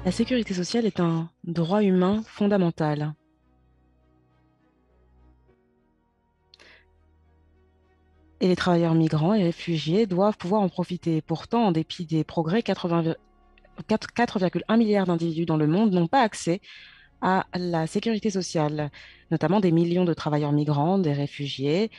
La sécurité sociale est un droit humain fondamental et les travailleurs migrants et réfugiés doivent pouvoir en profiter. Pourtant, en dépit des progrès, 4,1 milliards d'individus dans le monde n'ont pas accès à la sécurité sociale, notamment des millions de travailleurs migrants, des réfugiés,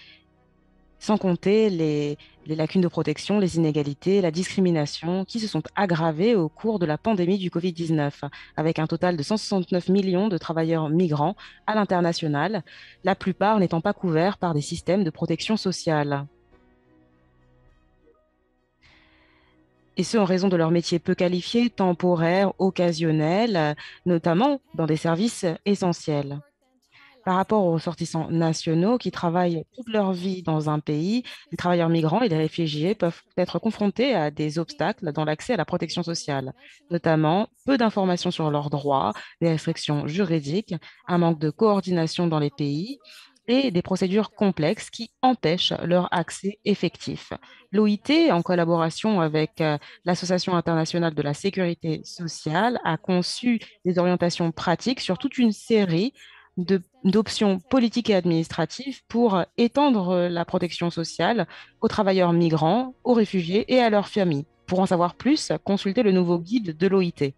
sans compter les lacunes de protection, les inégalités, la discrimination qui se sont aggravées au cours de la pandémie du Covid-19, avec un total de 169 millions de travailleurs migrants à l'international, la plupart n'étant pas couverts par des systèmes de protection sociale. Et ce, en raison de leur métier peu qualifié, temporaire, occasionnel, notamment dans des services essentiels. Par rapport aux ressortissants nationaux qui travaillent toute leur vie dans un pays, les travailleurs migrants et les réfugiés peuvent être confrontés à des obstacles dans l'accès à la protection sociale, notamment peu d'informations sur leurs droits, des restrictions juridiques, un manque de coordination dans les pays et des procédures complexes qui empêchent leur accès effectif. L'OIT, en collaboration avec l'Association internationale de la sécurité sociale, a conçu des orientations pratiques sur toute une série d'options politiques et administratives pour étendre la protection sociale aux travailleurs migrants, aux réfugiés et à leurs familles. Pour en savoir plus, consultez le nouveau guide de l'OIT.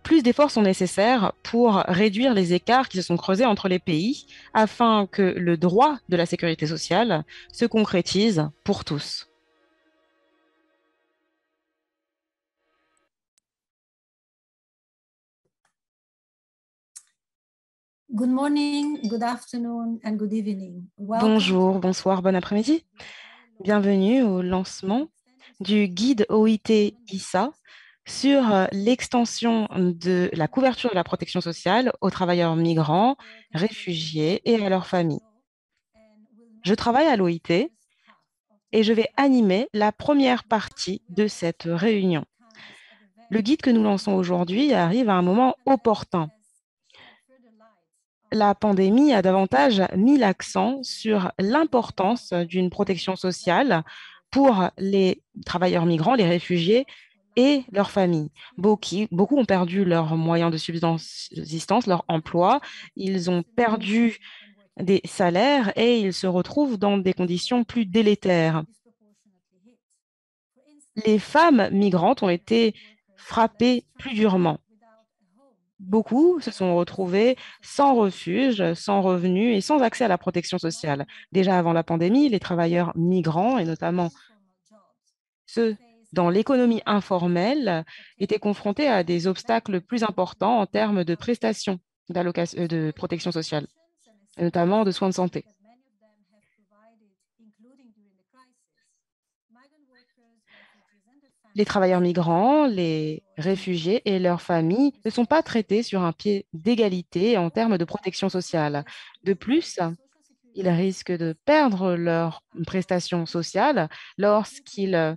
Plus d'efforts sont nécessaires pour réduire les écarts qui se sont creusés entre les pays afin que le droit de la sécurité sociale se concrétise pour tous. Good morning, good afternoon, and good evening. Welcome Bonjour, bonsoir, bon après-midi. Bienvenue au lancement du guide OIT ISA sur l'extension de la couverture de la protection sociale aux travailleurs migrants, réfugiés et à leurs familles. Je travaille à l'OIT et je vais animer la première partie de cette réunion. Le guide que nous lançons aujourd'hui arrive à un moment opportun. La pandémie a davantage mis l'accent sur l'importance d'une protection sociale pour les travailleurs migrants, les réfugiés et leurs familles. Beaucoup ont perdu leurs moyens de subsistance, leur emploi, ils ont perdu des salaires et ils se retrouvent dans des conditions plus délétères. Les femmes migrantes ont été frappées plus durement. Beaucoup se sont retrouvés sans refuge, sans revenus et sans accès à la protection sociale. Déjà avant la pandémie, les travailleurs migrants, et notamment ceux dans l'économie informelle, étaient confrontés à des obstacles plus importants en termes de prestations de protection sociale, et notamment de soins de santé. Les travailleurs migrants, les réfugiés et leurs familles ne sont pas traités sur un pied d'égalité en termes de protection sociale. De plus, ils risquent de perdre leurs prestations sociales lorsqu'ils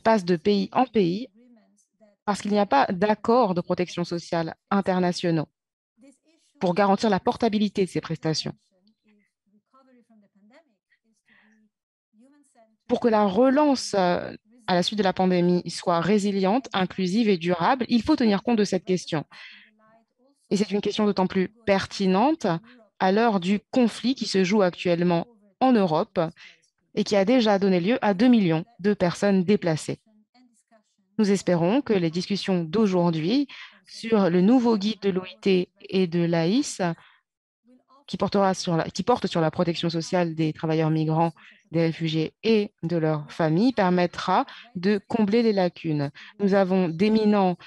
passent de pays en pays parce qu'il n'y a pas d'accords de protection sociale internationaux pour garantir la portabilité de ces prestations. Pour que la relance à la suite de la pandémie soit résiliente, inclusive et durable, il faut tenir compte de cette question. Et c'est une question d'autant plus pertinente à l'heure du conflit qui se joue actuellement en Europe et qui a déjà donné lieu à 2 millions de personnes déplacées. Nous espérons que les discussions d'aujourd'hui sur le nouveau guide de l'OIT et de l'AIS, qui porte sur la protection sociale des travailleurs migrants, des réfugiés et de leurs familles, permettra de combler les lacunes. Nous avons d'éminentes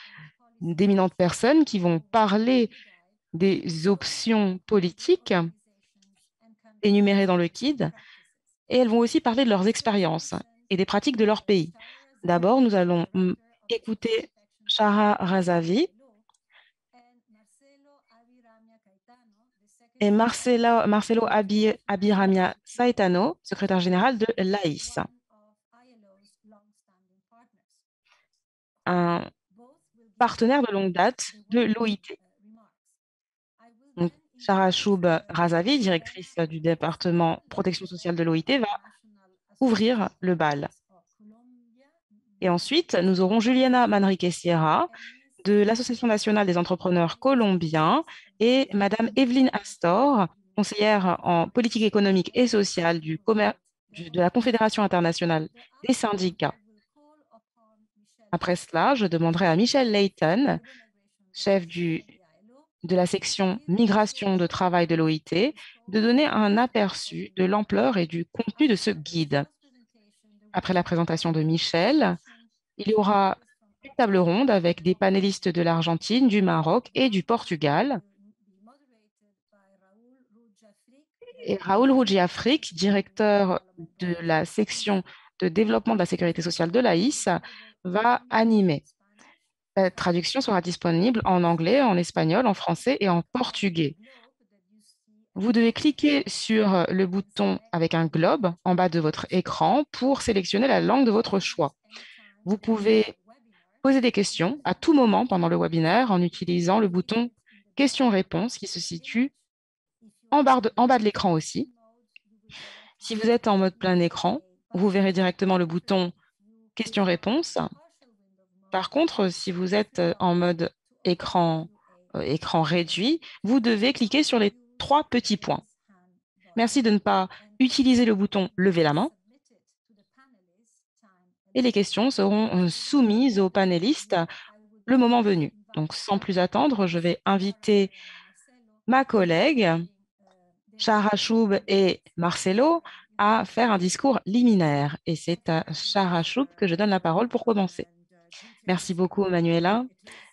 personnes qui vont parler des options politiques énumérées dans le guide, et elles vont aussi parler de leurs expériences et des pratiques de leur pays. D'abord, nous allons écouter Shahra Razavi et Marcelo Abiramia Saetano, secrétaire général de l'AIS, un partenaire de longue date de l'OIT. Shahra Choub Razavi, directrice du département protection sociale de l'OIT, va ouvrir le bal. Et ensuite, nous aurons Juliana Manrique Sierra de l'Association nationale des entrepreneurs colombiens et Madame Evelyne Astor, conseillère en politique économique et sociale de la Confédération internationale des syndicats. Après cela, je demanderai à Michelle Layton, chef de la section migration de travail de l'OIT, de donner un aperçu de l'ampleur et du contenu de ce guide. Après la présentation de Michel, il y aura une table ronde avec des panélistes de l'Argentine, du Maroc et du Portugal. Et Raoul Rougi Afrique, directeur de la section de développement de la sécurité sociale de l'AIS, va animer. La traduction sera disponible en anglais, en espagnol, en français et en portugais. Vous devez cliquer sur le bouton avec un globe en bas de votre écran pour sélectionner la langue de votre choix. Vous pouvez poser des questions à tout moment pendant le webinaire en utilisant le bouton questions-réponses qui se situe en bas de l'écran aussi. Si vous êtes en mode plein écran, vous verrez directement le bouton questions-réponses. Par contre, si vous êtes en mode écran réduit, vous devez cliquer sur les trois petits points. Merci de ne pas utiliser le bouton lever la main. Et les questions seront soumises aux panélistes le moment venu. Donc, sans plus attendre, je vais inviter ma collègue, Shahra Choub et Marcelo, à faire un discours liminaire. Et c'est à Shahra Choub que je donne la parole pour commencer. Merci beaucoup, Manuela.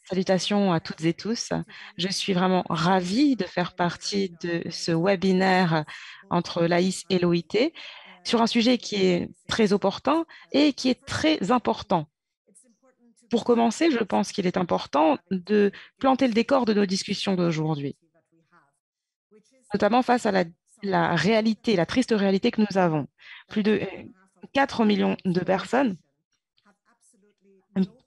Salutations à toutes et tous. Je suis vraiment ravie de faire partie de ce webinaire entre l'AIS et l'OIT sur un sujet qui est très opportun et qui est très important. Pour commencer, je pense qu'il est important de planter le décor de nos discussions d'aujourd'hui, notamment face à la réalité, la triste réalité que nous avons. Plus de 4 millions de personnes,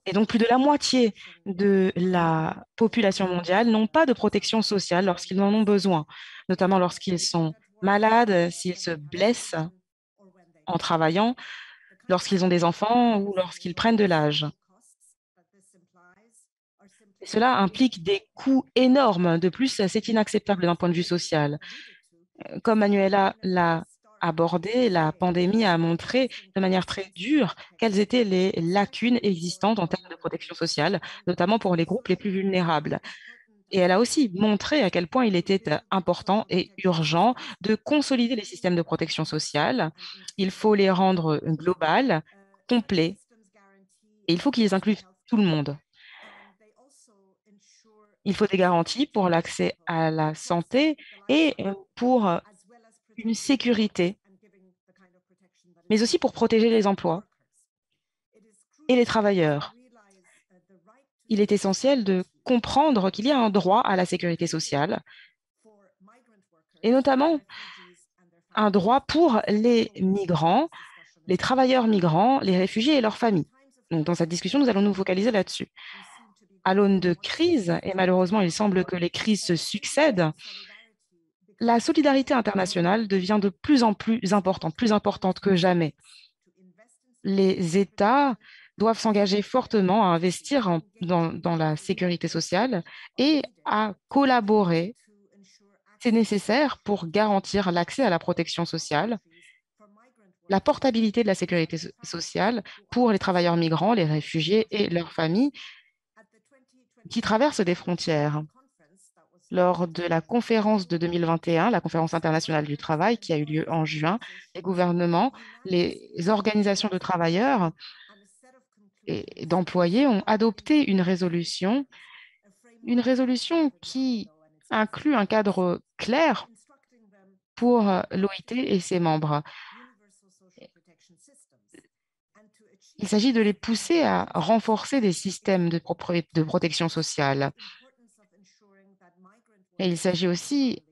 et donc plus de la moitié de la population mondiale, n'ont pas de protection sociale lorsqu'ils en ont besoin, notamment lorsqu'ils sont malades, s'ils se blessent en travaillant, lorsqu'ils ont des enfants ou lorsqu'ils prennent de l'âge. Cela implique des coûts énormes. De plus, c'est inacceptable d'un point de vue social. Comme Manuela l'a abordé, la pandémie a montré de manière très dure quelles étaient les lacunes existantes en termes de protection sociale, notamment pour les groupes les plus vulnérables. Et elle a aussi montré à quel point il était important et urgent de consolider les systèmes de protection sociale. Il faut les rendre globaux, complets, et il faut qu'ils incluent tout le monde. Il faut des garanties pour l'accès à la santé et pour une sécurité, mais aussi pour protéger les emplois et les travailleurs. Il est essentiel de comprendre qu'il y a un droit à la sécurité sociale, et notamment un droit pour les migrants, les travailleurs migrants, les réfugiés et leurs familles. Donc, dans cette discussion, nous allons nous focaliser là-dessus. À l'aune de crise, et malheureusement, il semble que les crises se succèdent, la solidarité internationale devient de plus en plus importante que jamais. Les États doivent s'engager fortement à investir dans la sécurité sociale et à collaborer. C'est nécessaire pour garantir l'accès à la protection sociale, la portabilité de la sécurité sociale pour les travailleurs migrants, les réfugiés et leurs familles qui traversent des frontières. Lors de la conférence de 2021, la conférence internationale du travail qui a eu lieu en juin, les gouvernements, les organisations de travailleurs et d'employés ont adopté une résolution qui inclut un cadre clair pour l'OIT et ses membres. Il s'agit de les pousser à renforcer des systèmes de protection sociale. Et il s'agit aussi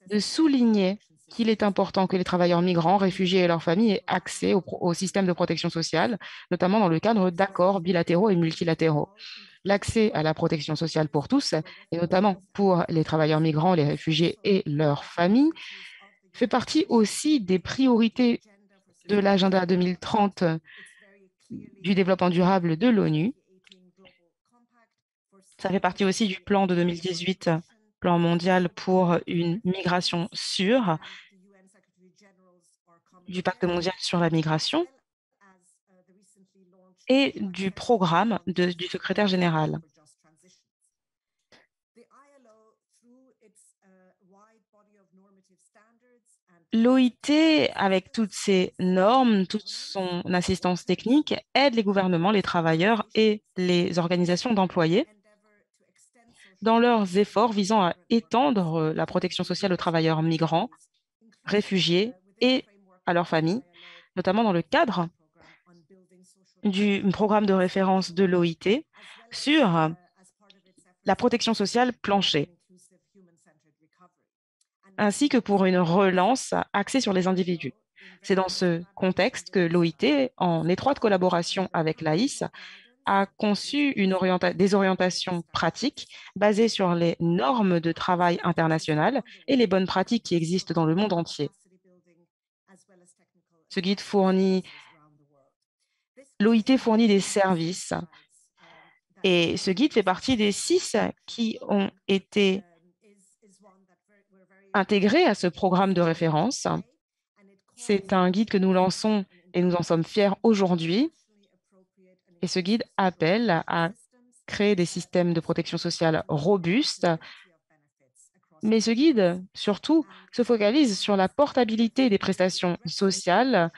de souligner qu'il est important que les travailleurs migrants, réfugiés et leurs familles aient accès au système de protection sociale, notamment dans le cadre d'accords bilatéraux et multilatéraux. L'accès à la protection sociale pour tous, et notamment pour les travailleurs migrants, les réfugiés et leurs familles, fait partie aussi des priorités de l'agenda 2030 du développement durable de l'ONU. Ça fait partie aussi du plan de 2018, plan mondial pour une migration sûre, du pacte mondial sur la migration et du programme du secrétaire général. L'OIT, avec toutes ses normes, toute son assistance technique, aide les gouvernements, les travailleurs et les organisations d'employés dans leurs efforts visant à étendre la protection sociale aux travailleurs migrants, réfugiés et à leurs familles, notamment dans le cadre du programme de référence de l'OIT sur la protection sociale plancher, ainsi que pour une relance axée sur les individus. C'est dans ce contexte que l'OIT, en étroite collaboration avec l'AIS, a conçu des orientations pratiques basées sur les normes de travail internationales et les bonnes pratiques qui existent dans le monde entier. Ce guide fournit, L'OIT fournit des services et ce guide fait partie des 6 qui ont été intégrés à ce programme de référence. C'est un guide que nous lançons et nous en sommes fiers aujourd'hui. Et ce guide appelle à créer des systèmes de protection sociale robustes. Mais ce guide, surtout, se focalise sur la portabilité des prestations sociales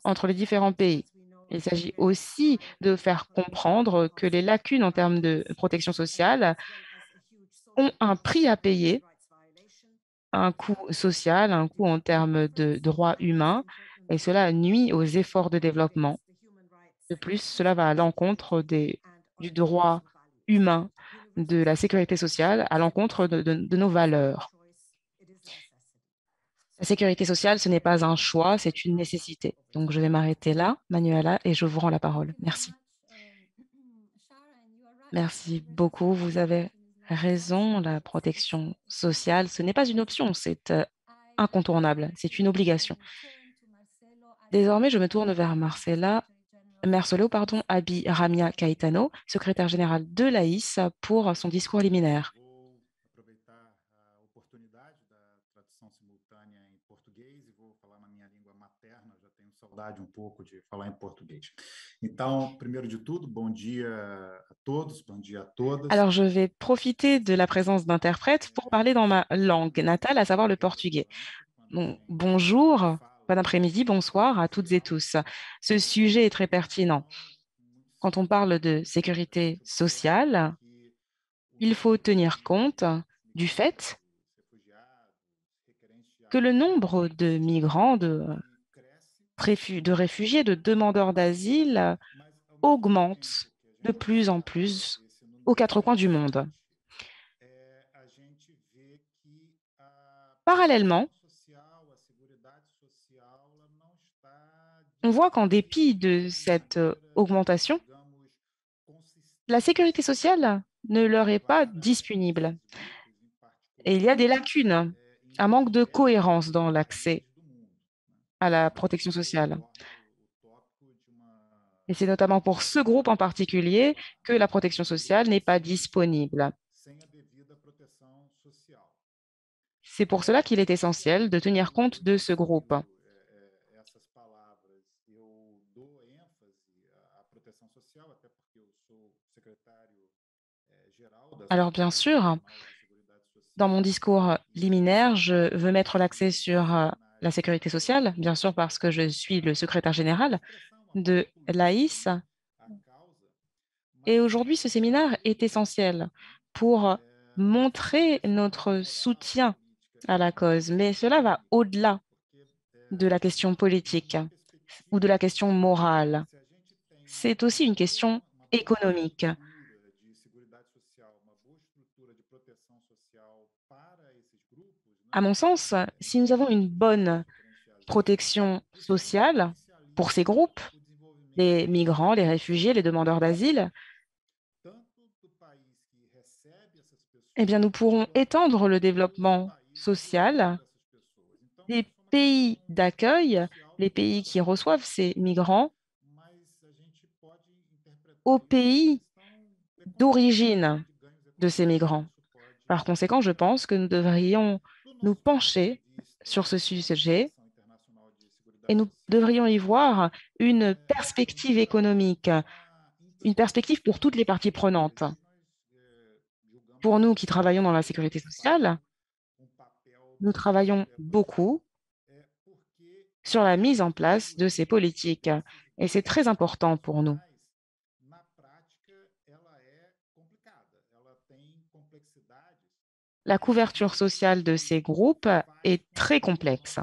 entre les différents pays. Il s'agit aussi de faire comprendre que les lacunes en termes de protection sociale ont un prix à payer, un coût social, un coût en termes de droits humains, et cela nuit aux efforts de développement. De plus, cela va à l'encontre du droit humain, de la sécurité sociale, à l'encontre de nos valeurs. La sécurité sociale, ce n'est pas un choix, c'est une nécessité. Donc, je vais m'arrêter là, Manuela, et je vous rends la parole. Merci. Merci beaucoup. Vous avez raison. La protection sociale, ce n'est pas une option, c'est incontournable. C'est une obligation. Désormais, je me tourne vers Marcelo, Abi Ramia Caetano, secrétaire général de l'AIS, pour son discours liminaire. Saudade pouco de falar em português. Então, primeiro de tudo, bom dia a todos, bom dia a todas. Alors, je vais profiter de la présence d'interprètes pour parler dans ma langue natale, à savoir le portugais. Donc, bonjour, bon après-midi, bonsoir à toutes et tous. Ce sujet est très pertinent. Quand on parle de sécurité sociale, il faut tenir compte du fait que le nombre de migrants, de réfugiés, de demandeurs d'asile augmente de plus en plus aux quatre coins du monde. Parallèlement, on voit qu'en dépit de cette augmentation, la sécurité sociale ne leur est pas disponible. Et il y a des lacunes, un manque de cohérence dans l'accès à la protection sociale. Et c'est notamment pour ce groupe en particulier que la protection sociale n'est pas disponible. C'est pour cela qu'il est essentiel de tenir compte de ce groupe. Alors bien sûr, dans mon discours liminaire, je veux mettre l'accent sur la sécurité sociale, bien sûr parce que je suis le secrétaire général de l'AIS. Et aujourd'hui, ce séminaire est essentiel pour montrer notre soutien à la cause, mais cela va au-delà de la question politique ou de la question morale. C'est aussi une question économique. À mon sens, si nous avons une bonne protection sociale pour ces groupes, les migrants, les réfugiés, les demandeurs d'asile, eh bien, nous pourrons étendre le développement social des pays d'accueil, les pays qui reçoivent ces migrants, au pays d'origine de ces migrants. Par conséquent, je pense que nous devrions nous pencher sur ce sujet et nous devrions y voir une perspective économique, une perspective pour toutes les parties prenantes. Pour nous qui travaillons dans la sécurité sociale, nous travaillons beaucoup sur la mise en place de ces politiques et c'est très important pour nous. La couverture sociale de ces groupes est très complexe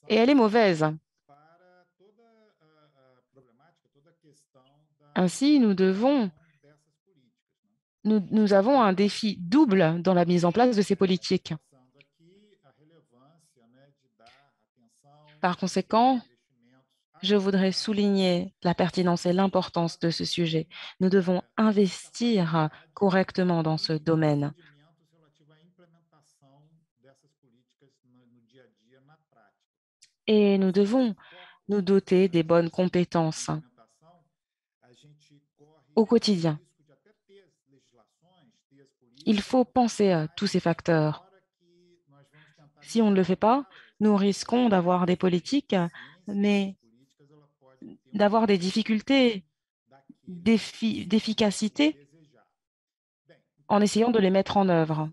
et elle est mauvaise. Ainsi, nous avons un défi double dans la mise en place de ces politiques. Par conséquent, je voudrais souligner la pertinence et l'importance de ce sujet. Nous devons investir correctement dans ce domaine. Et nous devons nous doter des bonnes compétences au quotidien. Il faut penser à tous ces facteurs. Si on ne le fait pas, nous risquons d'avoir des politiques, mais d'avoir des difficultés d'efficacité en essayant de les mettre en œuvre.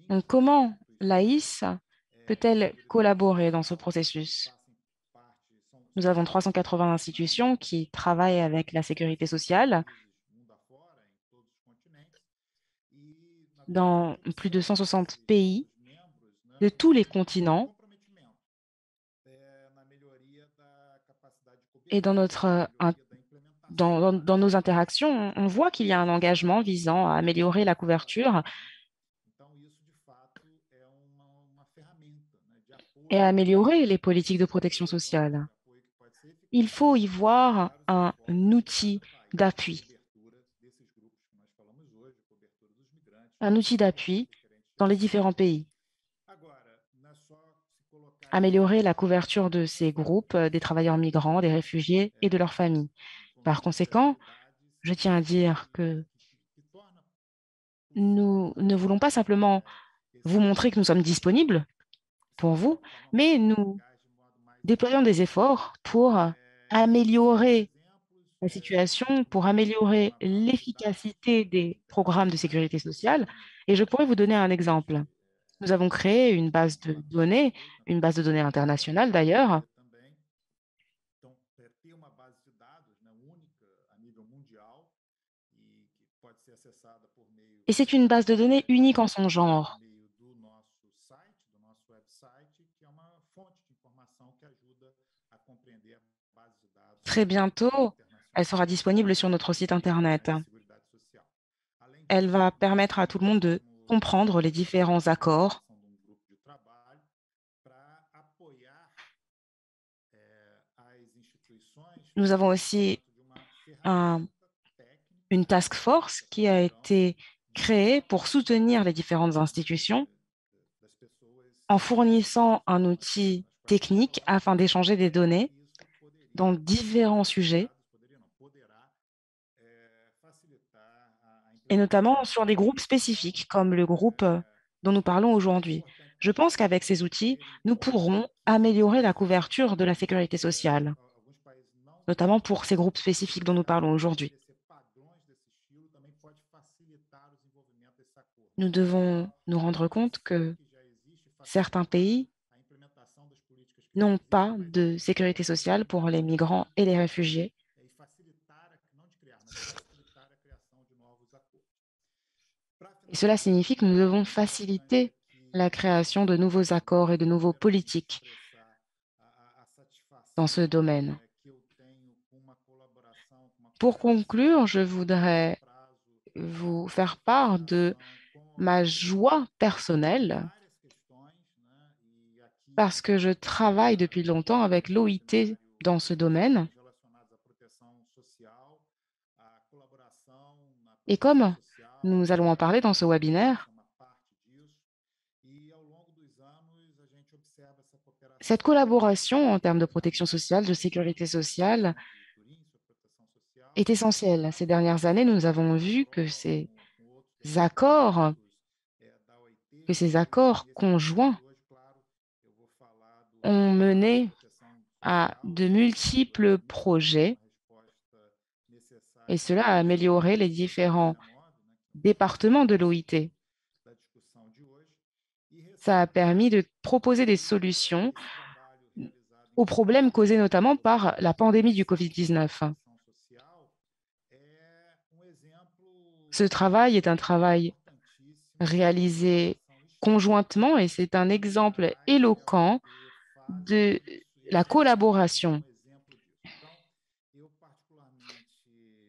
Donc, comment l'AIS peut-elle collaborer dans ce processus? Nous avons 380 institutions qui travaillent avec la sécurité sociale dans plus de 160 pays de tous les continents. Et dans nos interactions, on voit qu'il y a un engagement visant à améliorer la couverture et à améliorer les politiques de protection sociale. Il faut y voir un outil d'appui. Un outil d'appui dans les différents pays. Améliorer la couverture de ces groupes, des travailleurs migrants, des réfugiés et de leurs familles. Par conséquent, je tiens à dire que nous ne voulons pas simplement vous montrer que nous sommes disponibles pour vous, mais nous déployons des efforts pour améliorer la situation, pour améliorer l'efficacité des programmes de sécurité sociale. Et je pourrais vous donner un exemple. Nous avons créé une base de données internationale d'ailleurs, et c'est une base de données unique en son genre. Très bientôt, elle sera disponible sur notre site Internet. Elle va permettre à tout le monde de comprendre les différents accords. Nous avons aussi une task force qui a été créée pour soutenir les différentes institutions en fournissant un outil technique afin d'échanger des données dans différents sujets, et notamment sur des groupes spécifiques, comme le groupe dont nous parlons aujourd'hui. Je pense qu'avec ces outils, nous pourrons améliorer la couverture de la sécurité sociale, notamment pour ces groupes spécifiques dont nous parlons aujourd'hui. Nous devons nous rendre compte que certains pays n'ont pas de sécurité sociale pour les migrants et les réfugiés. Et cela signifie que nous devons faciliter la création de nouveaux accords et de nouveaux politiques dans ce domaine. Pour conclure, je voudrais vous faire part de ma joie personnelle parce que je travaille depuis longtemps avec l'OIT dans ce domaine. Et comme nous allons en parler dans ce webinaire, Cette collaboration en termes de protection sociale, de sécurité sociale, est essentielle. Ces dernières années, nous avons vu accords, que ces accords conjoints ont mené à de multiples projets et cela a amélioré les différents départements de l'OIT. Ça a permis de proposer des solutions aux problèmes causés notamment par la pandémie du Covid-19. Ce travail est un travail réalisé conjointement et c'est un exemple éloquent de la collaboration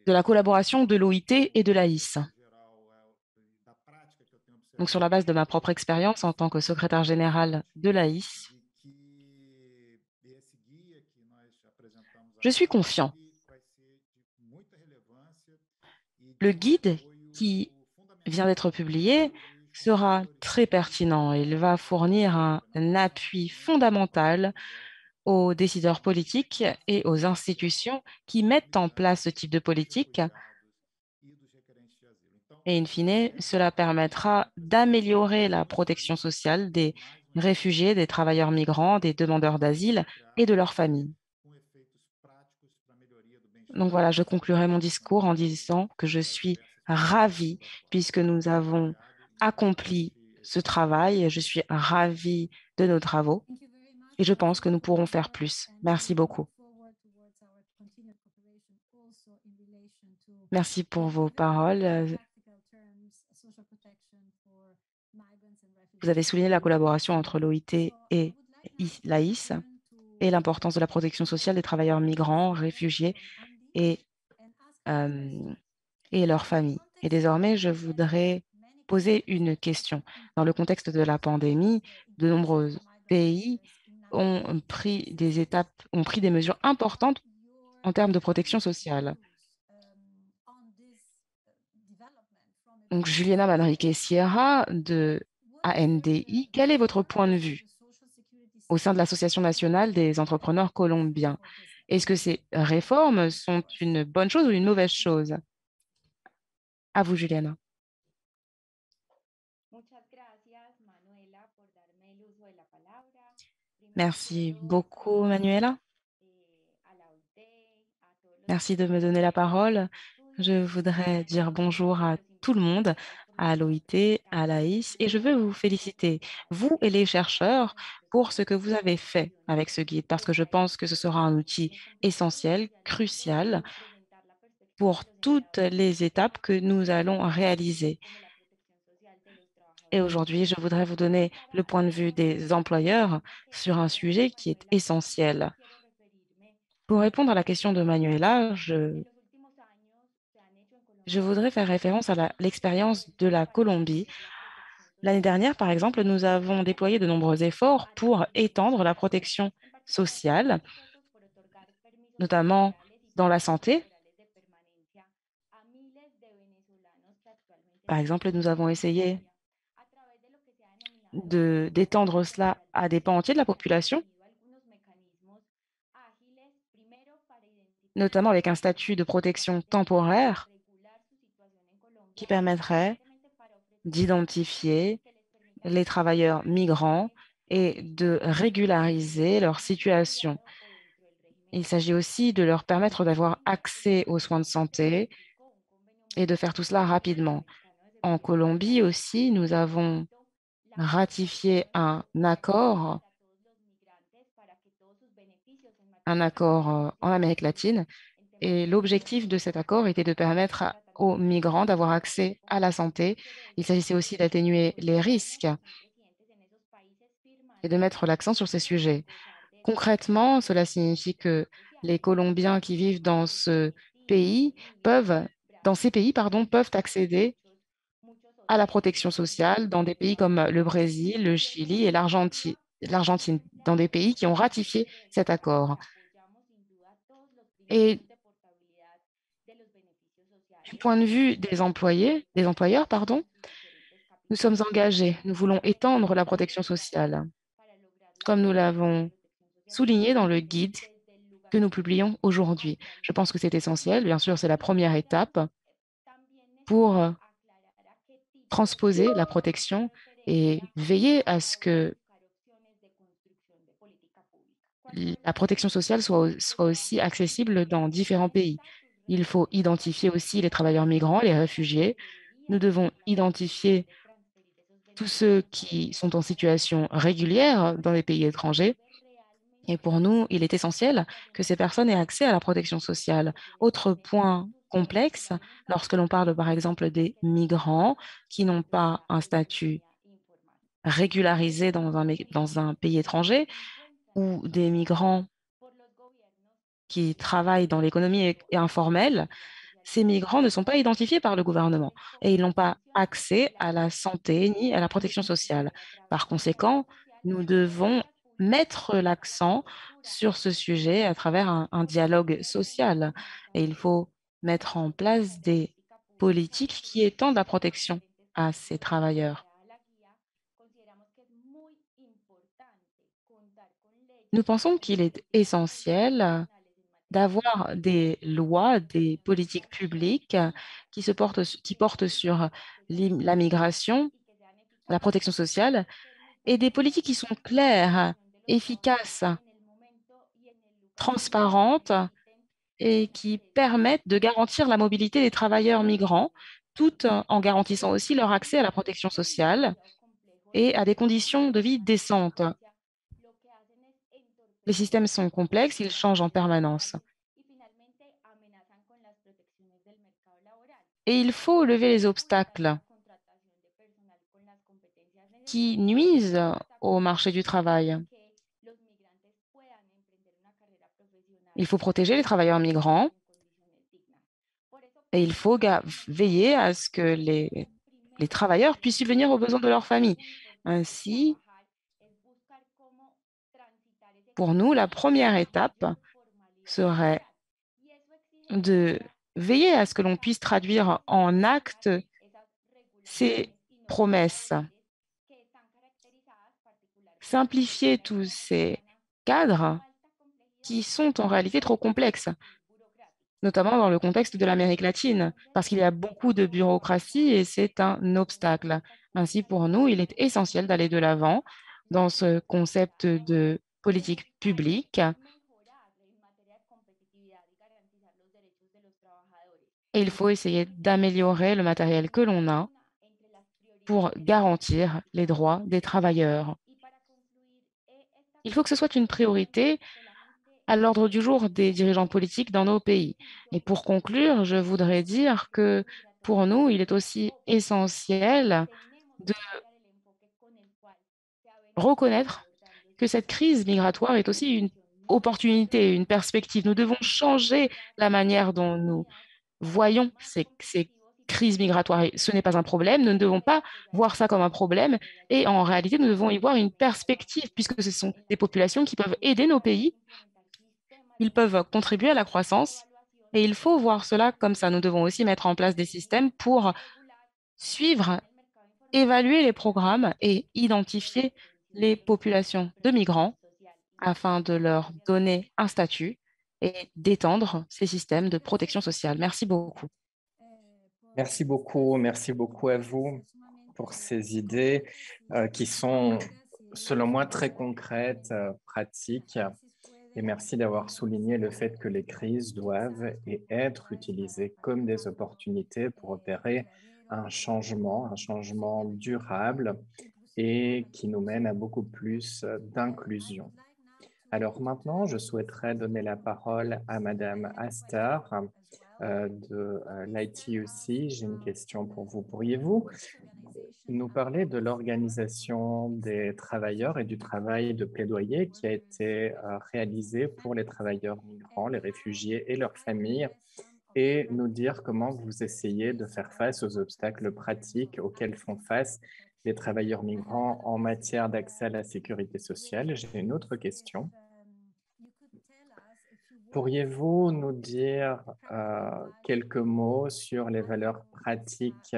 de l'OIT et de l'AIS. Donc, sur la base de ma propre expérience en tant que secrétaire général de l'AIS, je suis confiant. Le guide qui vient d'être publié sera très pertinent. Il va fournir un appui fondamental aux décideurs politiques et aux institutions qui mettent en place ce type de politique. Et in fine, cela permettra d'améliorer la protection sociale des réfugiés, des travailleurs migrants, des demandeurs d'asile et de leurs familles. Donc voilà, je conclurai mon discours en disant que je suis ravie puisque nous avons accompli ce travail. Je suis ravie de nos travaux et je pense que nous pourrons faire plus. Merci beaucoup. Merci pour vos paroles. Vous avez souligné la collaboration entre l'OIT et l'AIS et l'importance de la protection sociale des travailleurs migrants, réfugiés et leurs familles. Et désormais, je voudrais poser une question. Dans le contexte de la pandémie, de nombreux pays ont pris des mesures importantes en termes de protection sociale. Donc, Juliana Manrique Sierra de ANDI, quel est votre point de vue au sein de l'Association nationale des entrepreneurs colombiens? Est-ce que ces réformes sont une bonne chose ou une mauvaise chose? À vous, Juliana. Merci beaucoup, Manuela. Merci de me donner la parole. Je voudrais dire bonjour à tout le monde, à l'OIT, à l'AIS, et je veux vous féliciter, vous et les chercheurs, pour ce que vous avez fait avec ce guide, parce que je pense que ce sera un outil essentiel, crucial, pour toutes les étapes que nous allons réaliser. Et aujourd'hui, je voudrais vous donner le point de vue des employeurs sur un sujet qui est essentiel. Pour répondre à la question de Manuela, je voudrais faire référence à l'expérience de la Colombie. L'année dernière, par exemple, nous avons déployé de nombreux efforts pour étendre la protection sociale, notamment dans la santé. Par exemple, nous avons essayé d'étendre cela à des pans entiers de la population, notamment avec un statut de protection temporaire qui permettrait d'identifier les travailleurs migrants et de régulariser leur situation. Il s'agit aussi de leur permettre d'avoir accès aux soins de santé et de faire tout cela rapidement. En Colombie aussi, nous avons ratifié un accord en Amérique latine. Et l'objectif de cet accord était de permettre aux migrants d'avoir accès à la santé. Il s'agissait aussi d'atténuer les risques et de mettre l'accent sur ces sujets. Concrètement, cela signifie que les Colombiens qui vivent dans ces pays, peuvent accéder à la protection sociale dans des pays comme le Brésil, le Chili et l'Argentine, dans des pays qui ont ratifié cet accord. Et du point de vue des employeurs, nous sommes engagés. Nous voulons étendre la protection sociale. Comme nous l'avons souligné dans le guide que nous publions aujourd'hui. Je pense que c'est essentiel. Bien sûr, c'est la première étape pour transposer la protection et veiller à ce que la protection sociale soit aussi accessible dans différents pays. Il faut identifier aussi les travailleurs migrants, les réfugiés. Nous devons identifier tous ceux qui sont en situation régulière dans les pays étrangers. Et pour nous, il est essentiel que ces personnes aient accès à la protection sociale. Autre point complexe, lorsque l'on parle par exemple des migrants qui n'ont pas un statut régularisé dans un pays étranger ou des migrants qui travaillent dans l'économie informelle, ces migrants ne sont pas identifiés par le gouvernement et ils n'ont pas accès à la santé ni à la protection sociale. Par conséquent, nous devons mettre l'accent sur ce sujet à travers un dialogue social et il faut mettre en place des politiques qui étendent la protection à ces travailleurs. Nous pensons qu'il est essentiel d'avoir des lois, des politiques publiques qui portent sur la migration, la protection sociale, et des politiques qui sont claires, efficaces, transparentes et qui permettent de garantir la mobilité des travailleurs migrants, tout en garantissant aussi leur accès à la protection sociale et à des conditions de vie décentes. Les systèmes sont complexes, ils changent en permanence. Et il faut lever les obstacles qui nuisent au marché du travail. Il faut protéger les travailleurs migrants et il faut veiller à ce que les travailleurs puissent subvenir aux besoins de leur famille. Ainsi, pour nous, la première étape serait de veiller à ce que l'on puisse traduire en actes ces promesses, simplifier tous ces cadres qui sont en réalité trop complexes, notamment dans le contexte de l'Amérique latine, parce qu'il y a beaucoup de bureaucratie et c'est un obstacle. Ainsi, pour nous, il est essentiel d'aller de l'avant dans ce concept de politique publique et il faut essayer d'améliorer le matériel que l'on a pour garantir les droits des travailleurs. Il faut que ce soit une priorité à l'ordre du jour des dirigeants politiques dans nos pays. Et pour conclure, je voudrais dire que pour nous, il est aussi essentiel de reconnaître que cette crise migratoire est aussi une opportunité, une perspective. Nous devons changer la manière dont nous voyons ces crises migratoires. Et ce n'est pas un problème, nous ne devons pas voir ça comme un problème. Et en réalité, nous devons y voir une perspective, puisque ce sont des populations qui peuvent aider nos pays, ils peuvent contribuer à la croissance. Et il faut voir cela comme ça. Nous devons aussi mettre en place des systèmes pour suivre, évaluer les programmes et identifier les populations de migrants afin de leur donner un statut et d'étendre ces systèmes de protection sociale. Merci beaucoup. Merci beaucoup à vous pour ces idées qui sont, selon moi, très concrètes, pratiques. Et merci d'avoir souligné le fait que les crises doivent et être utilisées comme des opportunités pour opérer un changement durable et qui nous mène à beaucoup plus d'inclusion. Alors maintenant, je souhaiterais donner la parole à Madame Astar de l'ITUC. J'ai une question pour vous. Pourriez-vous nous parler de l'organisation des travailleurs et du travail de plaidoyer qui a été réalisé pour les travailleurs migrants, les réfugiés et leurs familles, et nous dire comment vous essayez de faire face aux obstacles pratiques auxquels font face les travailleurs migrants en matière d'accès à la sécurité sociale? J'ai une autre question. Pourriez-vous nous dire quelques mots sur les valeurs pratiques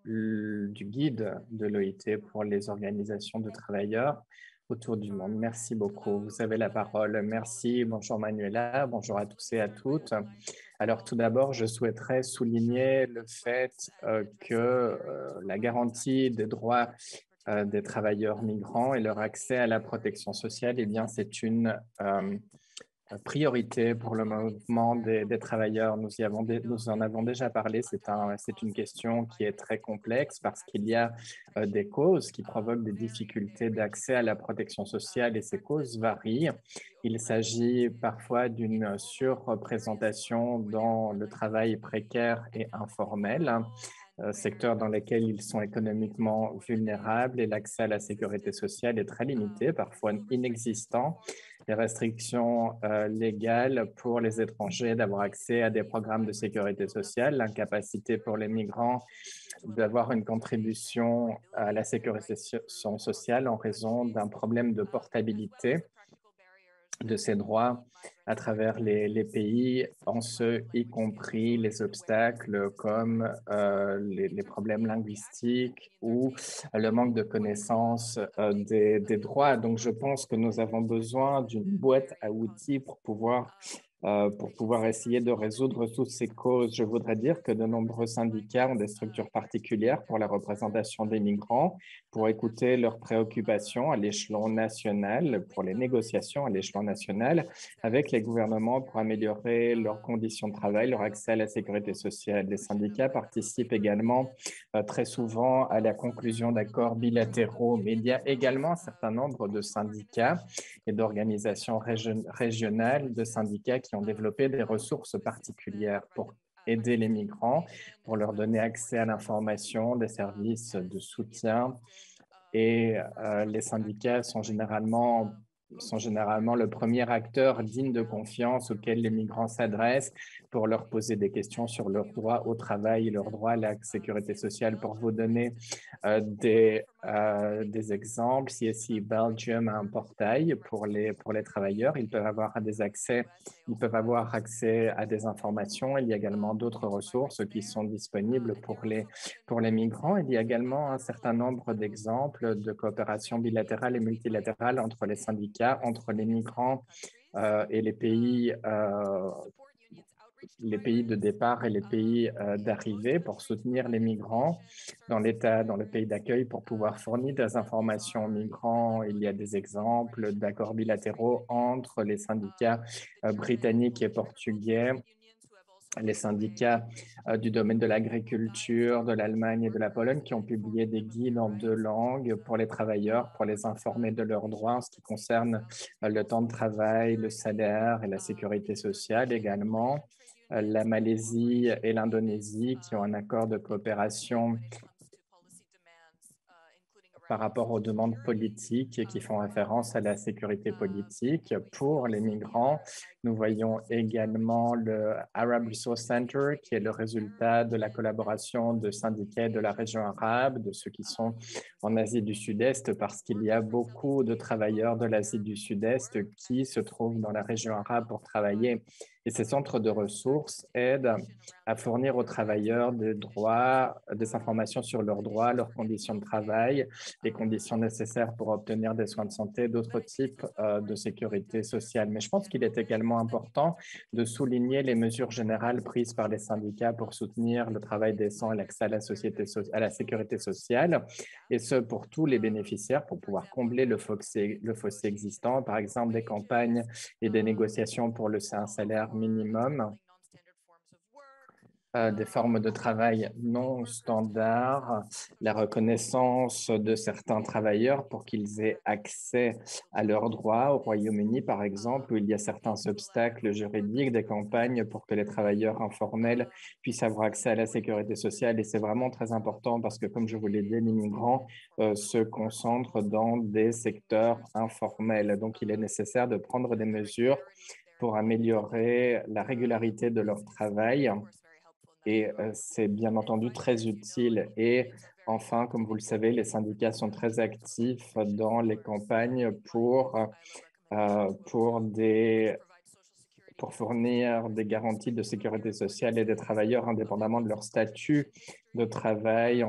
du guide de l'OIT pour les organisations de travailleurs autour du monde. Merci beaucoup. Vous avez la parole. Merci. Bonjour Manuela. Bonjour à tous et à toutes. Alors tout d'abord, je souhaiterais souligner le fait que la garantie des droits des travailleurs migrants et leur accès à la protection sociale, eh bien, c'est une priorité pour le mouvement des travailleurs. Nous en avons déjà parlé. C'est une question qui est très complexe parce qu'il y a des causes qui provoquent des difficultés d'accès à la protection sociale et ces causes varient. Il s'agit parfois d'une surreprésentation dans le travail précaire et informel, secteurs dans lesquels ils sont économiquement vulnérables et l'accès à la sécurité sociale est très limité, parfois inexistant. Les restrictions légales pour les étrangers d'avoir accès à des programmes de sécurité sociale, l'incapacité pour les migrants d'avoir une contribution à la sécurité sociale en raison d'un problème de portabilité de ces droits à travers les pays, en ce y compris les obstacles comme les problèmes linguistiques ou le manque de connaissance des droits. Donc, je pense que nous avons besoin d'une boîte à outils pour pouvoir essayer de résoudre toutes ces causes. Je voudrais dire que de nombreux syndicats ont des structures particulières pour la représentation des migrants, pour écouter leurs préoccupations à l'échelon national, pour les négociations à l'échelon national, avec les gouvernements pour améliorer leurs conditions de travail, leur accès à la sécurité sociale. Les syndicats participent également très souvent à la conclusion d'accords bilatéraux, mais il y a également un certain nombre de syndicats et d'organisations régionales de syndicats qui ont développé des ressources particulières pour aider les migrants, pour leur donner accès à l'information, des services de soutien. Et les syndicats sont généralement le premier acteur digne de confiance auquel les migrants s'adressent pour leur poser des questions sur leur droit au travail et leur droit à la sécurité sociale. Pour vous donner des exemples, CSC Belgium a un portail pour les travailleurs. Ils peuvent avoir accès à des informations. Il y a également d'autres ressources qui sont disponibles pour les migrants. Il y a également un certain nombre d'exemples de coopération bilatérale et multilatérale entre les syndicats, entre les migrants et les pays de départ et les pays d'arrivée pour soutenir les migrants dans le pays d'accueil pour pouvoir fournir des informations aux migrants. Il y a des exemples d'accords bilatéraux entre les syndicats britanniques et portugais, les syndicats du domaine de l'agriculture, de l'Allemagne et de la Pologne qui ont publié des guides en 2 langues pour les travailleurs, pour les informer de leurs droits en ce qui concerne le temps de travail, le salaire et la sécurité sociale également. La Malaisie et l'Indonésie qui ont un accord de coopération par rapport aux demandes politiques et qui font référence à la sécurité politique. Pour les migrants, nous voyons également le Arab Resource Center, qui est le résultat de la collaboration de syndicats de la région arabe, de ceux qui sont en Asie du Sud-Est, parce qu'il y a beaucoup de travailleurs de l'Asie du Sud-Est qui se trouvent dans la région arabe pour travailler. Et ces centres de ressources aident à fournir aux travailleurs des informations sur leurs droits, leurs conditions de travail, les conditions nécessaires pour obtenir des soins de santé, d'autres types de sécurité sociale. Mais je pense qu'il est également important de souligner les mesures générales prises par les syndicats pour soutenir le travail décent et l'accès à la sécurité sociale, et ce pour tous les bénéficiaires, pour pouvoir combler le fossé existant, par exemple des campagnes et des négociations pour un salaire minimum, des formes de travail non standards, la reconnaissance de certains travailleurs pour qu'ils aient accès à leurs droits. Au Royaume-Uni, par exemple, où il y a certains obstacles juridiques, des campagnes pour que les travailleurs informels puissent avoir accès à la sécurité sociale. Et c'est vraiment très important parce que, comme je vous l'ai dit, les migrants se concentrent dans des secteurs informels. Donc, il est nécessaire de prendre des mesures pour améliorer la régularité de leur travail. Et c'est bien entendu très utile. Et enfin, comme vous le savez, les syndicats sont très actifs dans les campagnes pour pour fournir des garanties de sécurité sociale et des travailleurs indépendamment de leur statut de travail,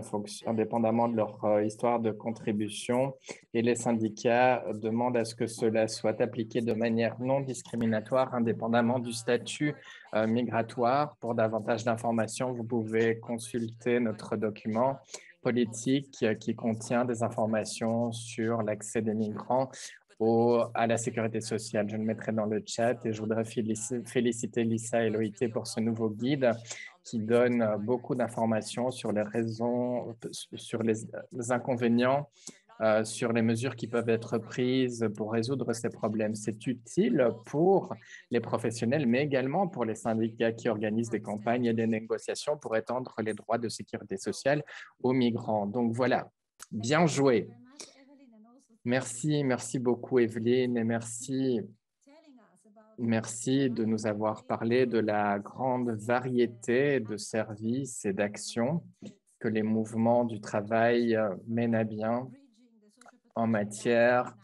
indépendamment de leur histoire de contribution. Et les syndicats demandent à ce que cela soit appliqué de manière non discriminatoire, indépendamment du statut migratoire. Pour davantage d'informations, vous pouvez consulter notre document politique qui contient des informations sur l'accès des migrants à la sécurité sociale. Je le mettrai dans le chat et je voudrais féliciter Lisa et Loïté pour ce nouveau guide qui donne beaucoup d'informations sur les raisons, sur les inconvénients, sur les mesures qui peuvent être prises pour résoudre ces problèmes. C'est utile pour les professionnels, mais également pour les syndicats qui organisent des campagnes et des négociations pour étendre les droits de sécurité sociale aux migrants. Donc voilà, bien joué. Merci beaucoup Evelyne et merci de nous avoir parlé de la grande variété de services et d'actions que les mouvements du travail mènent à bien en matière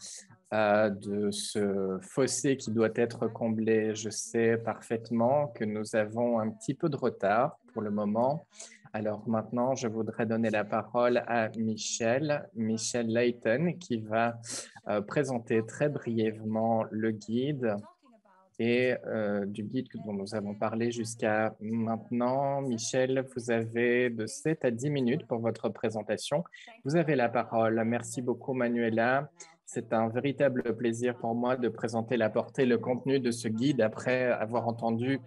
de ce fossé qui doit être comblé. Je sais parfaitement que nous avons un petit peu de retard pour le moment. Alors maintenant, je voudrais donner la parole à Michel Layton, qui va présenter très brièvement le guide et du guide dont nous avons parlé jusqu'à maintenant. Michel, vous avez de 7 à 10 minutes pour votre présentation. Vous avez la parole. Merci beaucoup, Manuela. C'est un véritable plaisir pour moi de présenter la portée et le contenu de ce guide après avoir entendu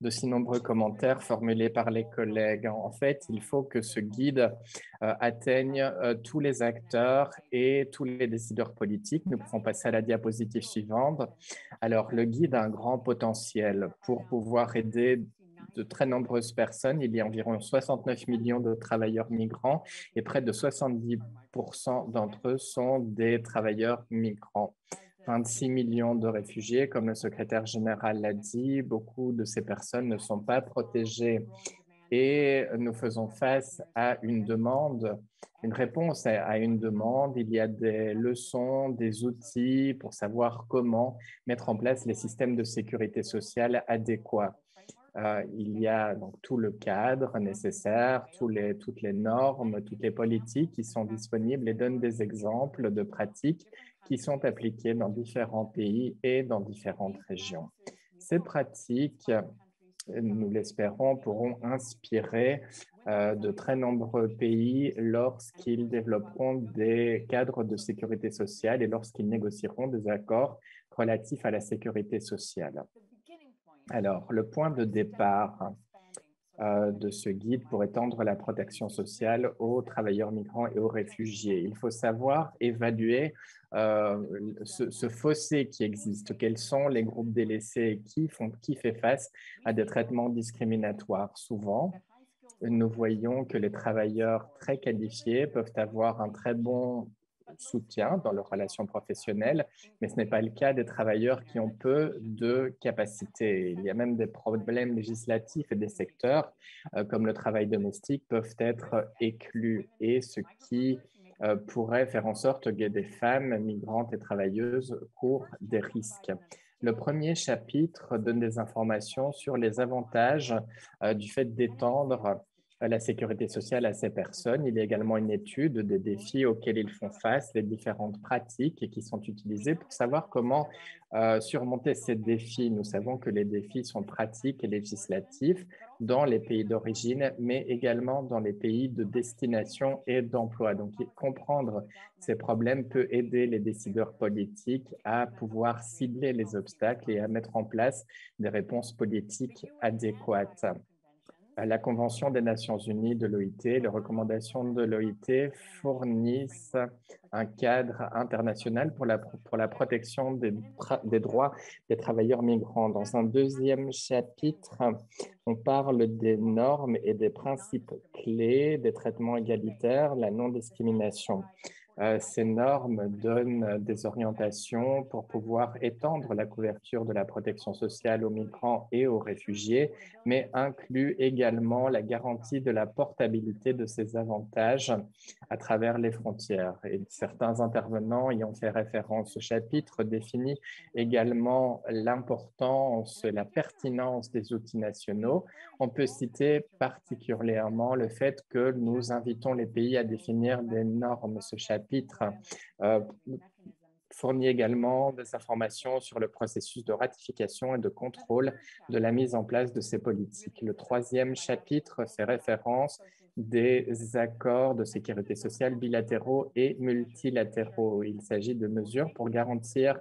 de si nombreux commentaires formulés par les collègues. En fait, il faut que ce guide atteigne tous les acteurs et tous les décideurs politiques. Nous pouvons passer à la diapositive suivante. Alors, le guide a un grand potentiel pour pouvoir aider de très nombreuses personnes. Il y a environ 69 millions de travailleurs migrants et près de 70% d'entre eux sont des travailleurs migrants. 26 millions de réfugiés, comme le secrétaire général l'a dit, beaucoup de ces personnes ne sont pas protégées et nous faisons face à une demande, une réponse à une demande. Il y a des leçons, des outils pour savoir comment mettre en place les systèmes de sécurité sociale adéquats. Il y a donc tout le cadre nécessaire, toutes les normes, toutes les politiques qui sont disponibles et donnent des exemples de pratiques qui sont appliquées dans différents pays et dans différentes régions. Ces pratiques, nous l'espérons, pourront inspirer de très nombreux pays lorsqu'ils développeront des cadres de sécurité sociale et lorsqu'ils négocieront des accords relatifs à la sécurité sociale. Alors, le point de départ de ce guide pour étendre la protection sociale aux travailleurs migrants et aux réfugiés. Il faut savoir évaluer ce fossé qui existe. Quels sont les groupes délaissés qui fait face à des traitements discriminatoires? Souvent, nous voyons que les travailleurs très qualifiés peuvent avoir un très bon soutien dans leurs relations professionnelles, mais ce n'est pas le cas des travailleurs qui ont peu de capacités. Il y a même des problèmes législatifs et des secteurs comme le travail domestique peuvent être exclus et ce qui pourrait faire en sorte que des femmes migrantes et travailleuses courent des risques. Le premier chapitre donne des informations sur les avantages du fait d'étendre la sécurité sociale à ces personnes. Il y a également une étude des défis auxquels ils font face, les différentes pratiques qui sont utilisées pour savoir comment surmonter ces défis. Nous savons que les défis sont pratiques et législatifs dans les pays d'origine, mais également dans les pays de destination et d'emploi. Donc, comprendre ces problèmes peut aider les décideurs politiques à pouvoir cibler les obstacles et à mettre en place des réponses politiques adéquates. La Convention des Nations Unies de l'OIT, les recommandations de l'OIT fournissent un cadre international pour la protection des droits des travailleurs migrants. Dans un deuxième chapitre, on parle des normes et des principes clés, des traitements égalitaires, la non-discrimination. Ces normes donnent des orientations pour pouvoir étendre la couverture de la protection sociale aux migrants et aux réfugiés, mais incluent également la garantie de la portabilité de ces avantages à travers les frontières. Et certains intervenants y ont fait référence. Ce chapitre définit également l'importance, la pertinence des outils nationaux. On peut citer particulièrement le fait que nous invitons les pays à définir des normes. Ce chapitre fournit également des informations sur le processus de ratification et de contrôle de la mise en place de ces politiques. Le troisième chapitre fait référence des accords de sécurité sociale bilatéraux et multilatéraux. Il s'agit de mesures pour garantir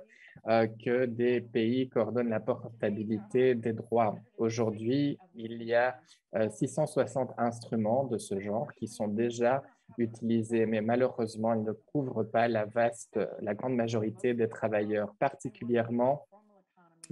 que des pays coordonnent la portabilité des droits. Aujourd'hui, il y a 660 instruments de ce genre qui sont déjà utilisés, mais malheureusement, ils ne couvrent pas la grande majorité des travailleurs, particulièrement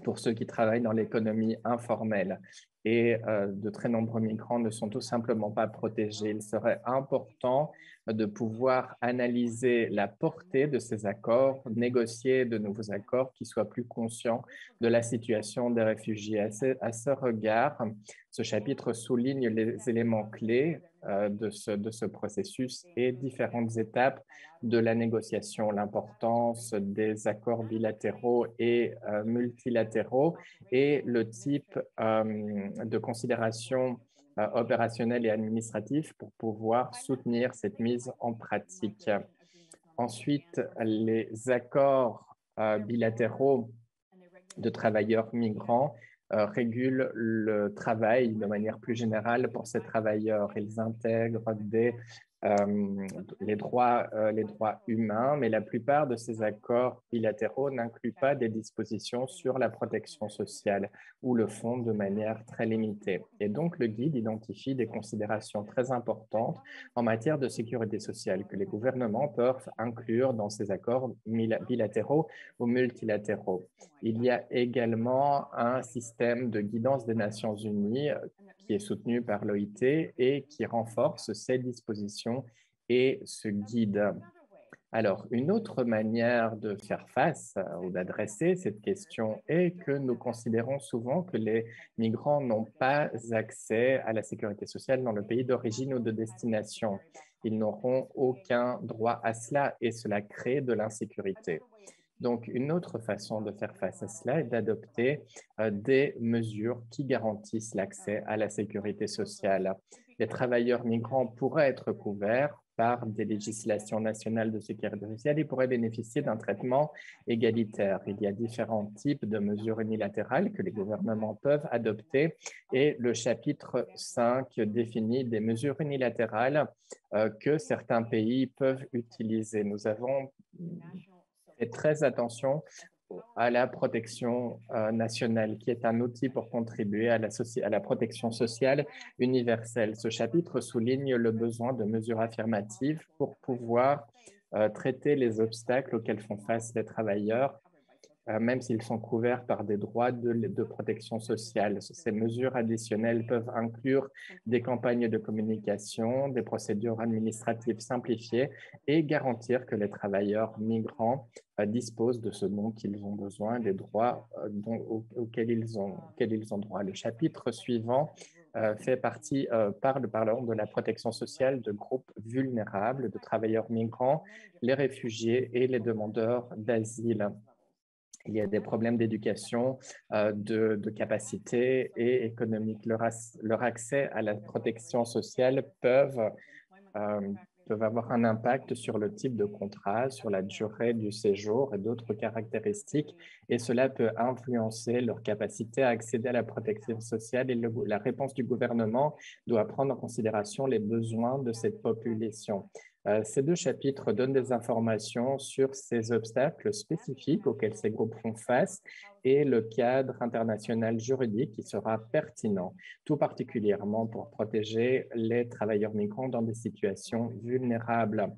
pour ceux qui travaillent dans l'économie informelle. Et de très nombreux migrants ne sont tout simplement pas protégés. Il serait important de pouvoir analyser la portée de ces accords, négocier de nouveaux accords qui soient plus conscients de la situation des réfugiés. À ce regard, ce chapitre souligne les éléments clés de ce processus et différentes étapes de la négociation, l'importance des accords bilatéraux et multilatéraux et le type de considérations opérationnelles et administratives pour pouvoir soutenir cette mise en pratique. Ensuite, les accords bilatéraux de travailleurs migrants régulent le travail de manière plus générale pour ces travailleurs. Ils intègrent les droits humains, mais la plupart de ces accords bilatéraux n'incluent pas des dispositions sur la protection sociale ou le font de manière très limitée. Et donc, le guide identifie des considérations très importantes en matière de sécurité sociale que les gouvernements peuvent inclure dans ces accords bilatéraux ou multilatéraux. Il y a également un système de guidance des Nations Unies qui est soutenu par l'OIT et qui renforce ces dispositions et ce guide. Alors, une autre manière de faire face ou d'adresser cette question est que nous considérons souvent que les migrants n'ont pas accès à la sécurité sociale dans le pays d'origine ou de destination. Ils n'auront aucun droit à cela et cela crée de l'insécurité. Donc, une autre façon de faire face à cela est d'adopter des mesures qui garantissent l'accès à la sécurité sociale. Les travailleurs migrants pourraient être couverts par des législations nationales de sécurité sociale et pourraient bénéficier d'un traitement égalitaire. Il y a différents types de mesures unilatérales que les gouvernements peuvent adopter et le chapitre 5 définit des mesures unilatérales que certains pays peuvent utiliser. Nous avons fait très attention à la protection nationale, qui est un outil pour contribuer à la protection sociale universelle. Ce chapitre souligne le besoin de mesures affirmatives pour pouvoir traiter les obstacles auxquels font face les travailleurs, même s'ils sont couverts par des droits de protection sociale. Ces mesures additionnelles peuvent inclure des campagnes de communication, des procédures administratives simplifiées et garantir que les travailleurs migrants disposent de ce dont ils ont besoin, des droits auxquels ils ont droit. Le chapitre suivant parle de la protection sociale de groupes vulnérables, de travailleurs migrants, les réfugiés et les demandeurs d'asile. Il y a des problèmes d'éducation, de capacité et économique. Leur accès à la protection sociale peuvent avoir un impact sur le type de contrat, sur la durée du séjour et d'autres caractéristiques, et cela peut influencer leur capacité à accéder à la protection sociale. Et la réponse du gouvernement doit prendre en considération les besoins de cette population. Ces deux chapitres donnent des informations sur ces obstacles spécifiques auxquels ces groupes font face et le cadre international juridique qui sera pertinent, tout particulièrement pour protéger les travailleurs migrants dans des situations vulnérables.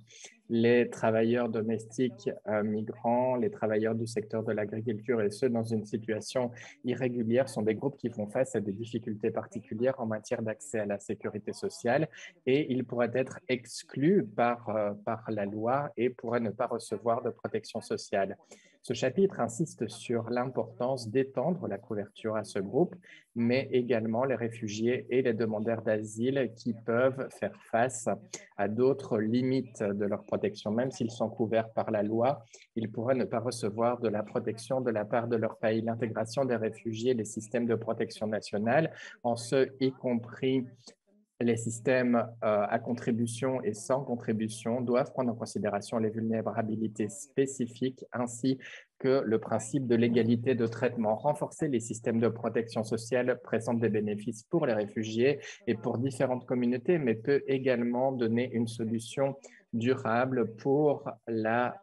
Les travailleurs domestiques migrants, les travailleurs du secteur de l'agriculture et ceux dans une situation irrégulière sont des groupes qui font face à des difficultés particulières en matière d'accès à la sécurité sociale et ils pourraient être exclus par la loi et pourraient ne pas recevoir de protection sociale. Ce chapitre insiste sur l'importance d'étendre la couverture à ce groupe, mais également les réfugiés et les demandeurs d'asile qui peuvent faire face à d'autres limites de leur protection. Même s'ils sont couverts par la loi, ils pourraient ne pas recevoir de la protection de la part de leur pays. L'intégration des réfugiés et les systèmes de protection nationale, en ce y compris les systèmes à contribution et sans contribution, doivent prendre en considération les vulnérabilités spécifiques ainsi que le principe de l'égalité de traitement. Renforcer les systèmes de protection sociale présente des bénéfices pour les réfugiés et pour différentes communautés, mais peut également donner une solution durable pour la